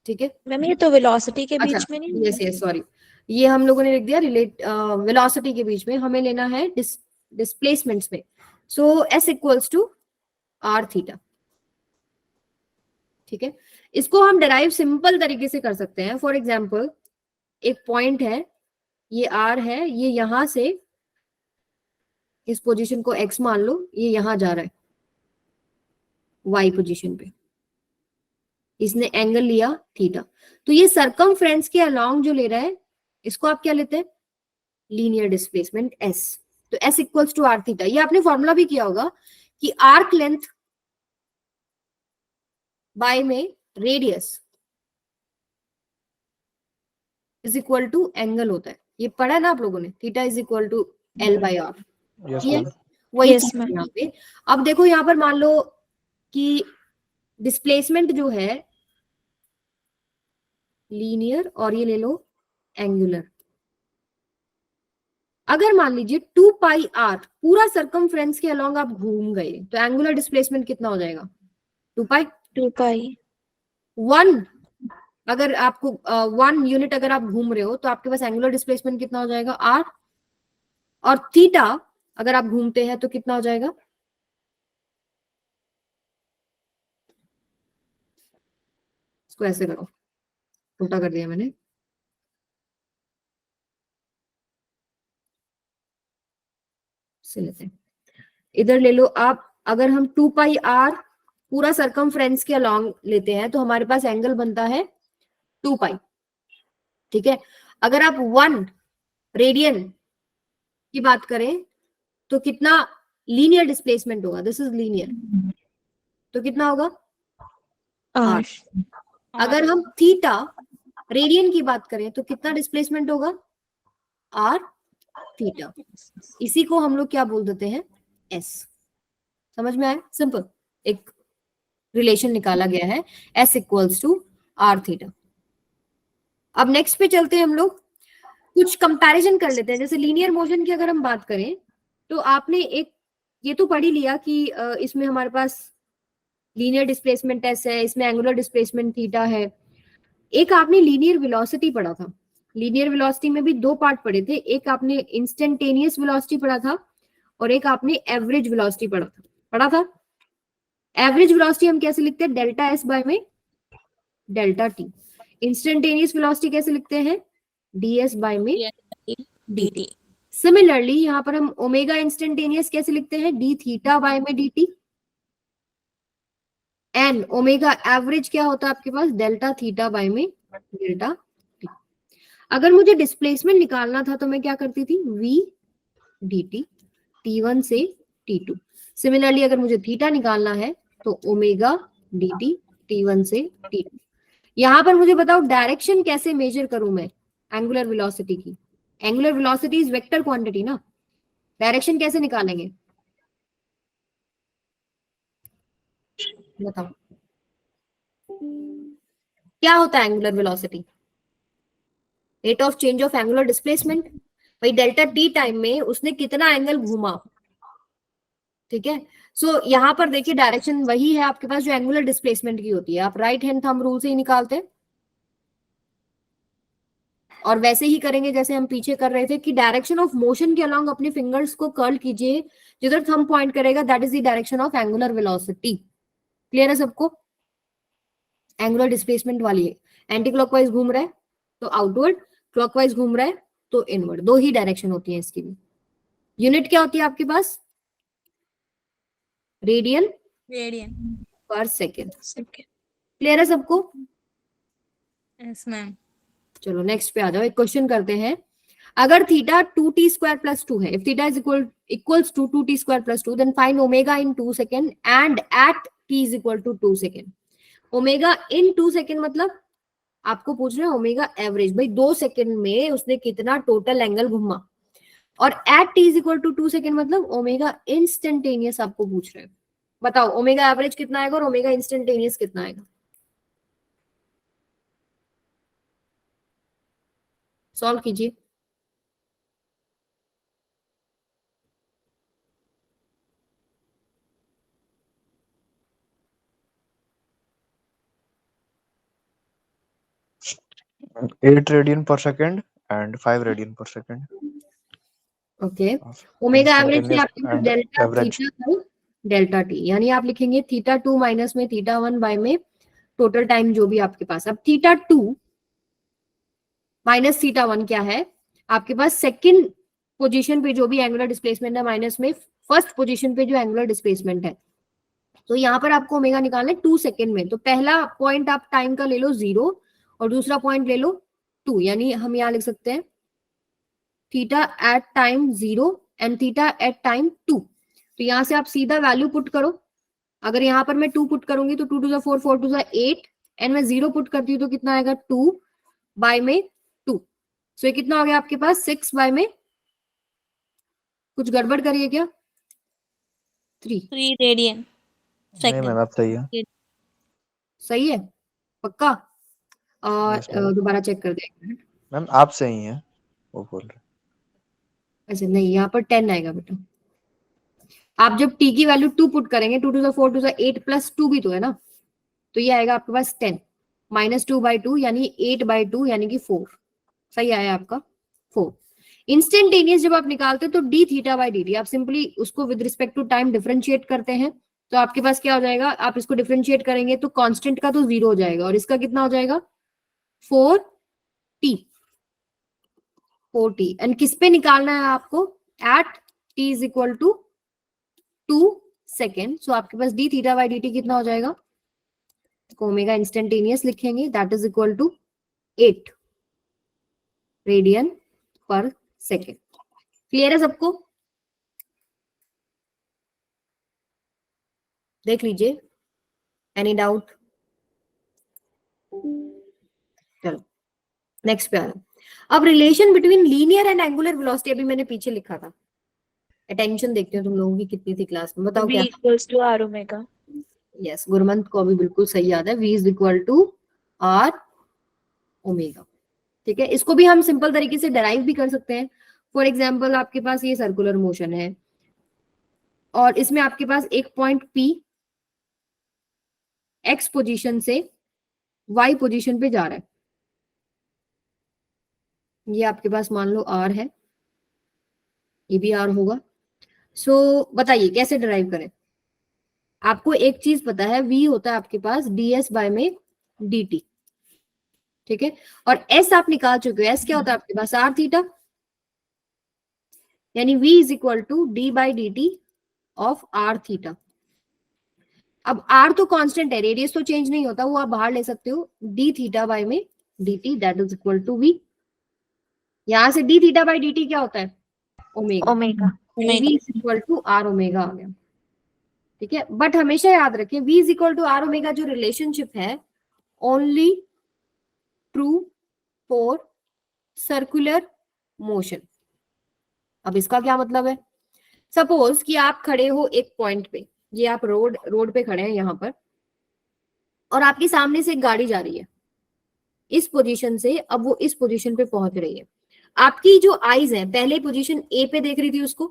ठीक है। मैम ये तो वेलोसिटी के अच्छा, बीच में नहीं यस यस सॉरी, ये हम लोगों ने लिख दिया रिलेट वेलोसिटी के बीच में, हमें लेना है डिस्प्लेसमेंट्स में। So s equals to r theta, ठीक है। इसको हम डिराइव सिंपल तरीके से कर सकते हैं। फॉर एग्जाम्पल एक पॉइंट है, ये आर है, ये यहां से इस पोजीशन को एक्स मान लो, ये यहां जा रहा है वाई पोजीशन पे, इसने एंगल लिया थीटा, तो ये सरकमफ्रेंस के अलोंग जो ले रहा है इसको आप क्या लेते हैं? Linear displacement s. तो s equals to r theta. ये आपने फॉर्मूला भी किया होगा कि आर्क लेंथ बाय में radius is equal to angle होता है, ये पढ़ा है ना आप लोगों ने, theta is equal to l by r. ये वही Yes, चीज है ma'am. यहाँ पे। अब देखो यहाँ पर मान लो कि डिस्प्लेसमेंट जो है लीनियर और ये ले लो एंगुलर। अगर मान लीजिए 2 पाई आर पूरा सरकमफ्रेंस के अलोंग आप घूम गए तो एंगुलर डिस्प्लेसमेंट कितना हो जाएगा? 2 पाई। 2 पाई 1 अगर आपको 1 यूनिट अगर आप घूम रहे हो तो आपके पास एंगुलर डिस्प्लेसमेंट कितना हो जाएगा? आर। और थीटा अगर आप घूमते हैं तो कितना हो जाएगा? इसको ऐसे करो, उल्टा कर दिया मैंने, से लेते हैं, इधर ले लो आप। अगर हम 2 पाई आर पूरा सरकमफ्रेंस के अलोंग लेते हैं तो हमारे पास एंगल बनता है 2 पाई, ठीक है। अगर आप 1 रेडियन की बात करें तो कितना लीनियर डिस्प्लेसमेंट होगा? दिस इज लीनियर, तो कितना होगा? R. अगर हम थीटा रेडियन की बात करें तो कितना डिस्प्लेसमेंट होगा? R theta. इसी को हम लोग क्या बोल देते हैं? एस। समझ में आया? सिंपल एक रिलेशन निकाला गया है, s equals to r theta. अब नेक्स्ट पे चलते हैं, हम लोग कुछ कंपैरिजन कर लेते हैं। जैसे लीनियर मोशन की अगर हम बात करें तो आपने एक ये तो पढ़ ही लिया कि इसमें हमारे पास लीनियर डिस्प्लेसमेंट एस है, इसमें एंगुलर डिस्प्लेसमेंट थीटा है। एक आपने लीनियर वेलोसिटी पढ़ा था, लीनियर वेलोसिटी में भी 2 पार्ट पढ़े थे, एक आपने इंस्टेंटेनियस वेलोसिटी पढ़ा था और एक आपने एवरेज वेलोसिटी पढ़ा था। एवरेज वेलोसिटी हम कैसे लिखते हैं? डेल्टा एस बाय में डेल्टा टी। इंस्टेंटेनियस वेलोसिटी कैसे लिखते हैं? डी एस बाय में dt. सिमिलरली यहाँ पर हम ओमेगा इंस्टेंटेनियस कैसे लिखते हैं? डी थीटा बाय में D T. And omega average क्या होता है आपके पास? डेल्टा थीटा बाय में डेल्टा टी। अगर मुझे डिस्प्लेसमेंट निकालना था तो मैं क्या करती थी? v dt t1 से t2। सिमिलरली अगर मुझे थीटा निकालना है तो ओमेगा dt t1 से t2। यहां पर मुझे बताओ डायरेक्शन कैसे मेजर करूं मैं एंगुलर वेलोसिटी की? Angular velocity is vector quantity ना, डायरेक्शन कैसे निकालेंगे बताओ? क्या होता है angular velocity? Rate of change of angular displacement. भाई डेल्टा टी टाइम में उसने कितना एंगल घूमा, ठीक है। सो यहाँ पर देखिए डायरेक्शन वही है आपके पास जो एंगुलर डिस्प्लेसमेंट की होती है, आप राइट हैंड थंब रूल से ही निकालते हैं और वैसे ही करेंगे जैसे हम पीछे कर रहे थे कि डायरेक्शन ऑफ मोशन के अलोंग अपने फिंगर्स को कर्ल कीजिए, जिधर थंब पॉइंट करेगा that is the direction of angular velocity. Clear है सबको? एंगुलर डिस्प्लेसमेंट वाली है, एंटी क्लॉकवाइज घूम रहा है तो आउटवर्ड, क्लॉकवाइज घूम रहा है तो इनवर्ड, दो ही डायरेक्शन होती है इसकी भी। यूनिट क्या होती है आपके पास? Radian radian per second. Second. Clear है सबको? Yes ma'am. चलो नेक्स्ट पे आ जाओ, एक क्वेश्चन करते हैं। अगर थीटा 2t² + 2 है, if theta is equals to 2t² + 2, then find omega in 2 second and at t is equal to 2 second. Omega in 2 second मतलब आपको पूछ रहे हैं ओमेगा एवरेज, भाई 2 सेकेंड में उसने कितना टोटल एंगल घुमा, और at t is equal to 2 second मतलब ओमेगा इंस्टेंटेनियस आपको पूछ रहे हैं। बताओ ओमेगा एवरेज कितना आएगा और ओमेगा इंस्टेंटेनियस कितना आएगा? सॉल्व कीजिए। Eight radian per second and 5 radian per second. Okay, omega average से Instantaneous आपके पास and delta average. Theta delta T, यानी आप लिखेंगे θ2 माइनस में θ1 बाय में टोटल टाइम जो भी आपके पास। अब θ2 माइनस θ1 क्या है आपके पास? सेकंड पोजीशन पे जो भी एंगुलर डिस्प्लेसमेंट है माइनस में फर्स्ट पोजीशन पे जो एंगुलर डिस्प्लेसमेंट है। तो यहाँ पर आपको ओमेगा निकालना है 2 सेकेंड में, तो पहला पॉइंट आप टाइम का ले लो 0 और दूसरा पॉइंट ले लो 2, यानी हम यहाँ लिख सकते हैं theta at time 0 and theta at time 2। तो यहाँ से आप सीधा वैल्यू पुट करो। अगर यहाँ पर मैं 2 पुट करूंगी तो 2 to the 4, 4 to the 8 and मैं 0 पुट करती हूँ तो कितना आएगा? 2 बाय में 2। सो ये कितना हो गया आपके पास? 6 बाय में, कुछ गड़बड़ करिए क्या? 3 3 रेडियन नहीं सेकेंड। मैम आप सही है। सही है पक्का? Yes, ma'am. दोबारा चेक कर देंगे। मैम आप सही हैं, वो बोल रहे। अच्छा नहीं, यहाँ पर 10 आएगा बेटा। आप जब t की वैल्यू 2 पुट करेंगे, 2 to the 4 to the 8 plus 2 भी तो है ना, तो ये आएगा आपके पास 10 माइनस 2/2 यानी 8/2 यानी कि 4। सही आया आपका 4। इंस्टेंटेनियस जब आप निकालते हो तो d थीटा बाई dt, आप सिंपली उसको with respect to time differentiate करते हैं, तो आपके पास क्या हो जाएगा? आप इसको डिफरेंशिएट करेंगे तो कांस्टेंट का तो 0 हो जाएगा और इसका कितना हो जाएगा? 4t। एंड किस पे निकालना है आपको? At t is equal to 2 second. So आपके पास d थीटा बाई dt कितना हो जाएगा? ओमेगा इंस्टेंटेनियस लिखेंगे that is equal to 8 radian per second. Clear है सबको? देख लीजिए, एनी डाउट? चलो नेक्स्ट पे आ रहा। अब relation between linear and angular velocity, अभी मैंने पीछे लिखा था, अटेंशन देखते हो तुम लोगों की कितनी थी क्लास में, बताओ V क्या? equals to R omega। Yes, Gurmant को अभी बिल्कुल सही याद है, v is equal to r omega. ठीक है, इसको भी हम सिंपल तरीके से डेराइव भी कर सकते हैं। फॉर एग्जाम्पल आपके पास ये सर्कुलर मोशन है और इसमें आपके पास एक पॉइंट P x पोजीशन से y पोजीशन पे जा रहा है। ये आपके पास मान लो r है, ये भी r होगा। सो बताइए कैसे डिराइव करें? आपको एक चीज पता है, v होता है आपके पास ds बाय में dt। ठीक है, और s आप निकाल चुके हो, s क्या होता है आपके पास? r थीटा, यानी v is equal to d by dt of r theta. अब r तो कांस्टेंट है, रेडियस तो चेंज नहीं होता, वो आप बाहर ले सकते हो, d थीटा बाय में dt that is equal to v। यहां से d थीटा बाई dt क्या होता है? Omega. Omega. v is equal to r omega आ गया। ठीक है, बट हमेशा याद रखें v is equal to r omega जो रिलेशनशिप है only true for circular motion. अब इसका क्या मतलब है? सपोज कि आप खड़े हो एक पॉइंट पे, ये आप रोड पे खड़े हैं यहाँ पर, और आपके सामने से एक गाड़ी जा रही है इस पोजीशन से, अब वो इस पोजीशन पे पहुंच रही है। आपकी जो आईज है पहले पोजीशन ए पे देख रही थी उसको,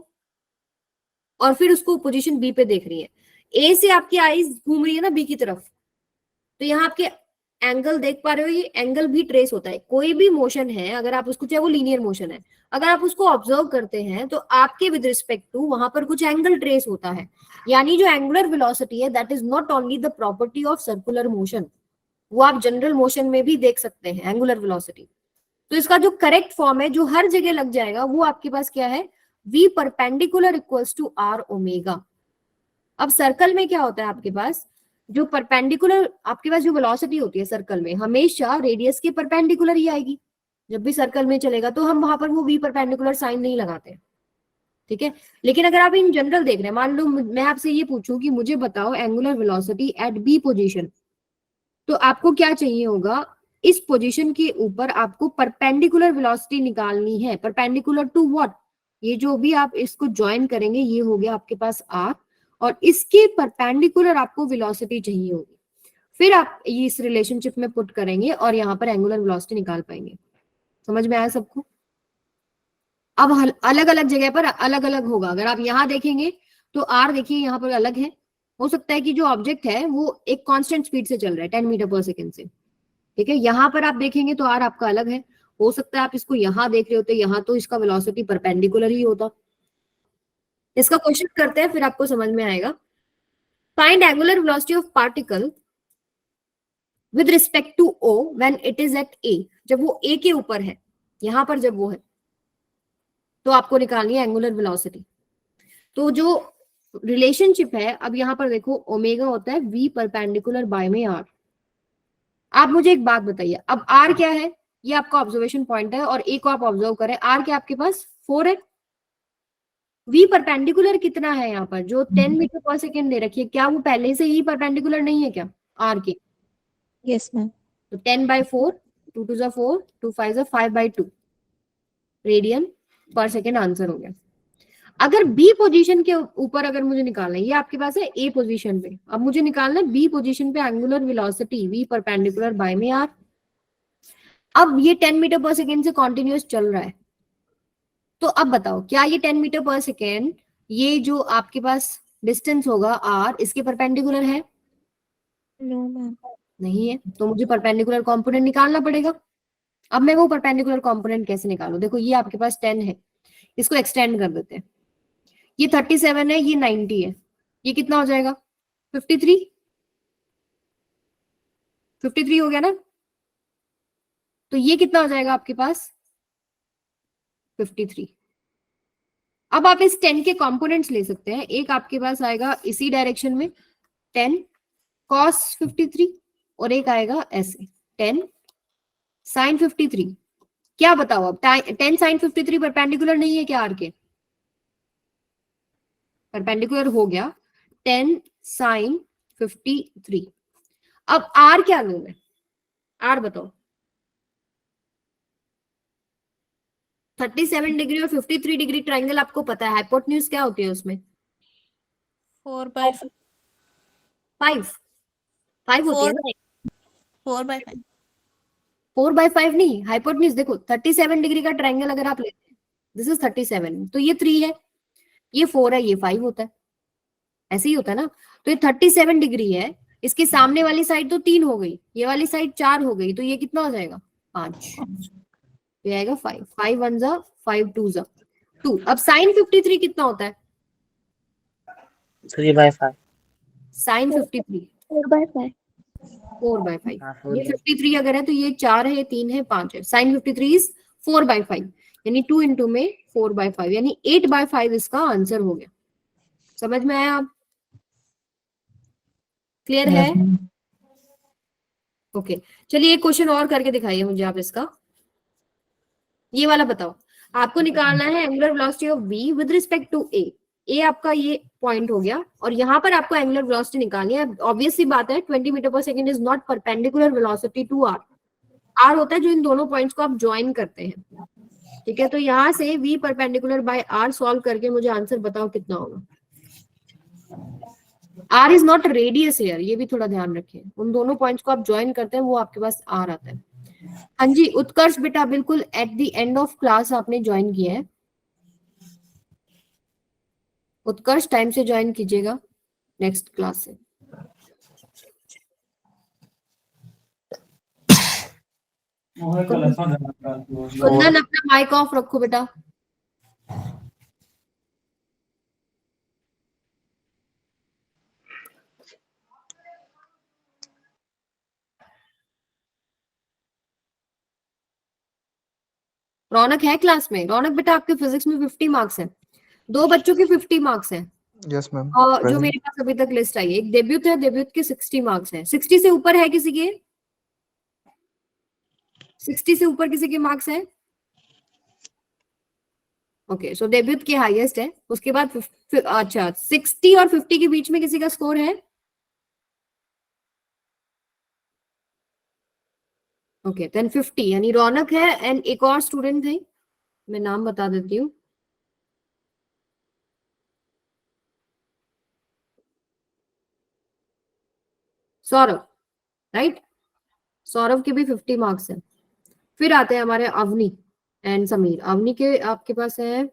और फिर उसको पोजीशन बी पे देख रही है। ए से आपकी आईज घूम रही है ना बी की तरफ, तो यहाँ आपके एंगल देख पा रहे हो, ये एंगल भी ट्रेस होता है। कोई भी मोशन है अगर आप उसको, चाहे वो लीनियर मोशन है, अगर आप उसको ऑब्जर्व करते हैं तो आपके विद रिस्पेक्ट टू वहां पर कुछ एंगल ट्रेस होता है। यानी जो एंगुलर वेलोसिटी है that is not only the property of circular motion, वो आप जनरल मोशन में भी देख सकते हैं एंगुलर वेलोसिटी। तो इसका जो करेक्ट फॉर्म है जो हर जगह लग जाएगा वो आपके पास क्या है, v perpendicular equals to r omega. अब सर्कल में क्या होता है आपके पास, जो परपेंडिकुलर आपके पास जो वेलोसिटी होती है सर्कल में हमेशा रेडियस के परपेंडिकुलर ही आएगी। जब भी सर्कल में चलेगा तो हम वहां पर वो v परपेंडिकुलर साइन नहीं लगाते, ठीक है। लेकिन अगर आप इन जनरल देख रहे हैं, मान लो मैं आपसे ये पूछूं कि मुझे बताओ angular velocity at B position, तो आपको क्या चाहिए होगा, इस पोजीशन के ऊपर आपको परपेंडिकुलर वेलोसिटी निकालनी है। परपेंडिकुलर टू व्हाट, ये जो भी आप इसको ज्वाइन करेंगे ये हो गया आपके पास r, और इसके परपेंडिकुलर आपको वेलोसिटी चाहिए होगी। फिर आप ये इस रिलेशनशिप में पुट करेंगे और यहाँ पर एंगुलर वेलोसिटी निकाल पाएंगे। समझ में आया सबको? अब अलग अलग जगह पर अलग अलग होगा। अगर आप यहाँ देखेंगे तो r देखिए यहाँ पर अलग है, हो सकता है कि जो ऑब्जेक्ट है वो एक कांस्टेंट स्पीड से चल रहा है 10 मीटर पर सेकंड से, ठीक है। यहाँ पर आप देखेंगे तो r आपका अलग है, हो सकता है आप इसको यहाँ देख रहे होते, यहाँ तो इसका वेलोसिटी परपेंडिकुलर ही होता। इसका क्वेश्चन करते हैं फिर आपको समझ में आएगा। Find angular velocity of particle with respect to o when it is at a, जब वो a के ऊपर है, यहां पर जब वो है तो आपको निकालनी है एंगुलर वेलोसिटी। तो जो रिलेशनशिप है, अब यहां पर देखो ओमेगा होता है v परपेंडिकुलर बाय में r। आप मुझे एक बात बताइए, अब r क्या है, ये आपका ऑब्जर्वेशन पॉइंट है और a को आप ऑब्जर्व करें, r क्या आपके पास 4 है। v परपेंडिकुलर कितना है यहाँ पर, जो 10 मीटर पर सेकेंड दे रखी है, क्या वो पहले से ही परपेंडिकुलर नहीं है क्या r के? Yes ma'am. तो 10/4, 2 2 जा 4, 2 5 जा 5/2 रेडियन पर सेकेंड आंसर हो गया। अगर बी पोजीशन के ऊपर अगर मुझे निकालना है, ये आपके पास है ए पोजीशन पे, अब मुझे निकालना है बी पोजीशन पे angular velocity v perpendicular by में r। अब ये 10 मीटर पर सेकेंड से कॉन्टिन्यूस चल रहा है, तो अब बताओ क्या ये 10 मीटर पर सेकेंड, ये जो आपके पास डिस्टेंस होगा r, इसके परपेंडिकुलर है? No ma'am. नहीं है, तो मुझे परपेंडिकुलर कंपोनेंट निकालना पड़ेगा। अब मैं वो परपेंडिकुलर कंपोनेंट कैसे निकालूं? देखो ये आपके पास 10 है, इसको एक्सटेंड कर देते हैं, ये 37 है, ये 90 है, ये कितना हो जाएगा 53, 53 हो गया ना। तो ये कितना हो जाएगा आपके पास 53। अब आप इस 10 के कंपोनेंट्स ले सकते हैं, एक आपके पास आएगा इसी डायरेक्शन में 10 cos 53 और एक आएगा ऐसे 10 sin 53। क्या बताओ अब 10 sin 53 परपेंडिकुलर नहीं है क्या आर के? परपेंडिकुलर हो गया 10 sin 53। अब आर क्या लूं मैं, आर बताओ। 37 डिग्री और 53 डिग्री ट्राइंगल आपको पता है, हाइपोटेन्यूज क्या होती है उसमें? 4/5 5 होती है ना। 4/5 4/5 नहीं, हाइपोटेन्यूज देखो 37 डिग्री का ट्राइंगल अगर आप लेते हैं, दिस इज 37, तो ये 3 है, ये 4 है, ये 5 होता है, ऐसे ही होता है ना। तो ये 37 डिग्री है, इसके सामने वाली साइड तो 3 हो गई, ये वाली साइड 4 हो गई, तो ये कितना हो जाएगा 5, ये आएगा 5, 5 1 जा 5 2 जा 2। अब sin 53 कितना होता है? 3/5 sin 53 4/5 4/5। हाँ, ये 4 53 अगर है तो ये 4 है, ये 3 है, 5 है। sin 53 इज 4/5, यानी 2 इंटू में 4/5, यानी 8/5 इसका आंसर हो गया। समझ में आया? आप क्लियर है? ओके, चलिए एक क्वेश्चन और करके दिखाइए मुझे आप इसका। ये वाला बताओ, आपको निकालना है angular velocity of v with respect to a। A आपका ये पॉइंट हो गया और यहाँ पर आपको एंगुलर वेलोसिटी निकालनी है। ऑब्वियस सी बात है 20 metre per second is not perpendicular velocity to r। r होता है जो इन दोनों पॉइंट्स को आप ज्वाइन करते हैं, ठीक है। तो यहाँ से v perpendicular by r solve करके मुझे आंसर बताओ कितना होगा। r is not radius here, ये भी थोड़ा ध्यान रखें, उन दोनों पॉइंट्स को आप ज्वाइन करते हैं वो आपके पास r आता है। हाँ जी उत्कर्ष बेटा, बिल्कुल at the end of class आपने ज्वाइन किया है। उत्कर्ष टाइम से ज्वाइन कीजिएगा नेक्स्ट क्लास से। कुंदन अपना माइक ऑफ रखो बेटा। रौनक है क्लास में? रौनक बेटा आपके फिजिक्स में 50 मार्क्स हैं, 2 बच्चों के 50 मार्क्स हैं Yes, ma'am. और जो Present. मेरे पास अभी तक लिस्ट आई है, एक डेब्यूट है, डेब्यूट के 60 मार्क्स हैं। 60 से ऊपर है किसी के? 60 से ऊपर किसी के मार्क्स हैं? ओके, सो डेब्यूट के हाईएस्ट है, उसके बाद अच्छा 60 और 50 के बीच में किसी का स्कोर है? ओके, देन 50 यानी रौनक है एंड एक और स्टूडेंट है, मैं नाम बता देती हूँ। सौरभ, राइट? सौरभ के भी 50 मार्क्स हैं। फिर आते हैं हमारे अवनी एंड समीर। अवनी के आपके पास है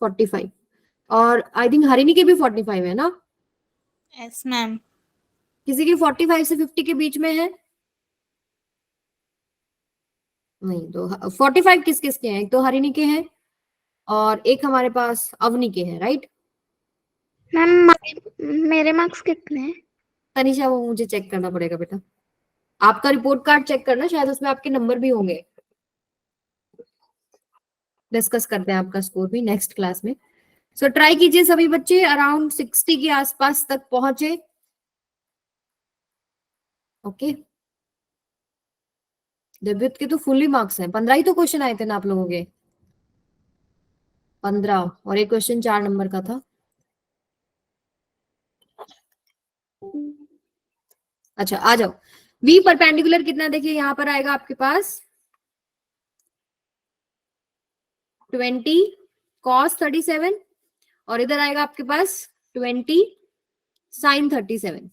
45 और आई थिंक हरिणी के भी 45 है ना? Yes ma'am. किसी के 45 से 50 के बीच में है? नहीं, तो 45 किस किस के हैं? एक तो हरिणी के हैं और एक हमारे पास अवनी के हैं, राइट? मैम मेरे मार्क्स कितने हैं? तनिषा वो मुझे चेक करना पड़ेगा बेटा, आपका रिपोर्ट कार्ड चेक करना, शायद उसमें आपके नंबर भी होंगे। डिस्कस करते हैं आपका स्कोर भी नेक्स्ट क्लास में। सो ट्राई कीजिए सभी बच्चे अराउंड 60 के आसपास तक पहुंचे। ओके, डेब्यूट के तो फुल्ली मार्क्स हैं, 15 ही तो क्वेश्चन आए थे ना आप लोगों के, 15 और एक क्वेश्चन 4 नंबर का था। अच्छा आ जाओ, वी परपेंडिकुलर कितना देखिए यहाँ पर आएगा आपके पास 20 cos 37 और इधर आएगा आपके पास 20 sin 37।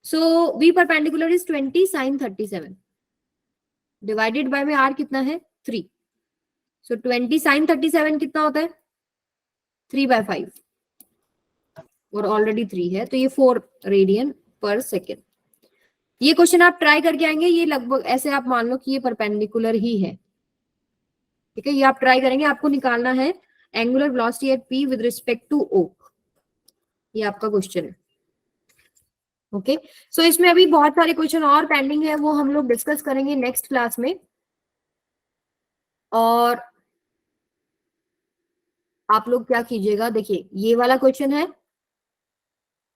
So v perpendicular is 20 sin 37 divided by में आर कितना है 3। सो 20 sin 37 कितना होता है 3/5 और ऑलरेडी 3 है तो ये 4 रेडियन पर सेकेंड। ये क्वेश्चन आप ट्राई करके आएंगे, ये लगभग ऐसे आप मान लो कि ये परपेंडिकुलर ही है, ठीक है? ये आप ट्राई करेंगे, आपको निकालना है angular velocity at P with respect to O, ये आपका क्वेश्चन है। ओके, सो इसमें अभी बहुत सारे क्वेश्चन और पेंडिंग है, वो हम लोग डिस्कस करेंगे नेक्स्ट क्लास में। और आप लोग क्या कीजिएगा, देखिए ये वाला क्वेश्चन है,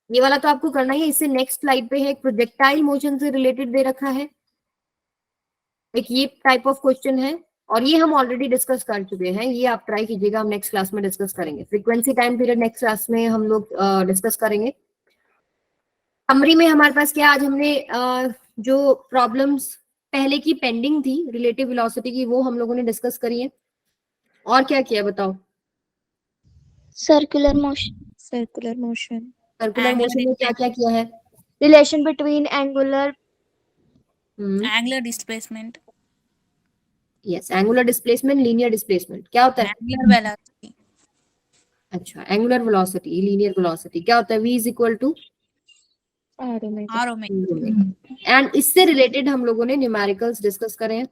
ये वाला तो आपको करना ही है। इससे नेक्स्ट स्लाइड पे है, एक प्रोजेक्टाइल मोशन से रिलेटेड दे रखा है, एक ये टाइप ऑफ क्वेश्चन है और ये हम ऑलरेडी डिस्कस कर चुके हैं, ये आप ट्राई कीजिएगा, हम नेक्स्ट क्लास में डिस्कस करेंगे। Frequency time period next class में हम लोग डिस्कस करेंगे। समरी में हमारे पास क्या, आज हमने जो प्रॉब्लम्स पहले की पेंडिंग थी रिलेटिव वेलोसिटी की, वो हम लोगों ने डिस्कस करी है। और क्या किया बताओ? Circular motion. Circular motion. Circular motion में क्या क्या किया है? Relation between angular angular displacement, yes, angular displacement, linear displacement क्या होता है? एंगुलर वेलोसिटी, अच्छा, एंगुलर वेलोसिटी, लीनियर वेलोसिटी क्या होता है? v is equal to r omega. And इससे रिलेटेड हम लोगों ने न्यूमेरिकल्स डिस्कस करे हैं,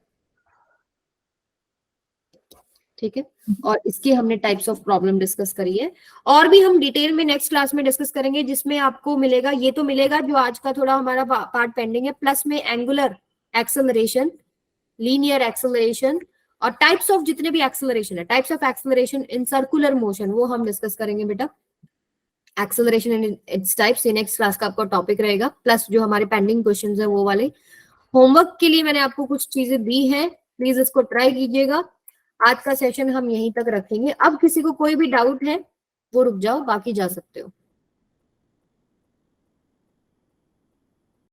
ठीक है? और इसके हमने टाइप्स ऑफ प्रॉब्लम डिस्कस करी है, और भी हम डिटेल में नेक्स्ट क्लास में डिस्कस करेंगे, जिसमें आपको मिलेगा, ये तो मिलेगा जो आज का थोड़ा हमारा पार्ट पेंडिंग है, प्लस में एंगुलर एक्सेलरेशन, लीनियर एक्सेलरेशन और टाइप्स ऑफ जितने भी एक्सेलरेशन है, types of acceleration in circular motion, वो हम डिस्कस करेंगे बेटा। एक्सेलरेशन इन इट्स टाइप्स ये नेक्स्ट क्लास का आपका टॉपिक रहेगा, प्लस जो हमारे पेंडिंग क्वेश्चंस है वो वाले। होमवर्क के लिए मैंने आपको कुछ चीजें दी हैं, प्लीज इसको ट्राई कीजिएगा। आज का सेशन हम यहीं तक रखेंगे। अब किसी को कोई भी डाउट है वो रुक जाओ, बाकी जा सकते हो।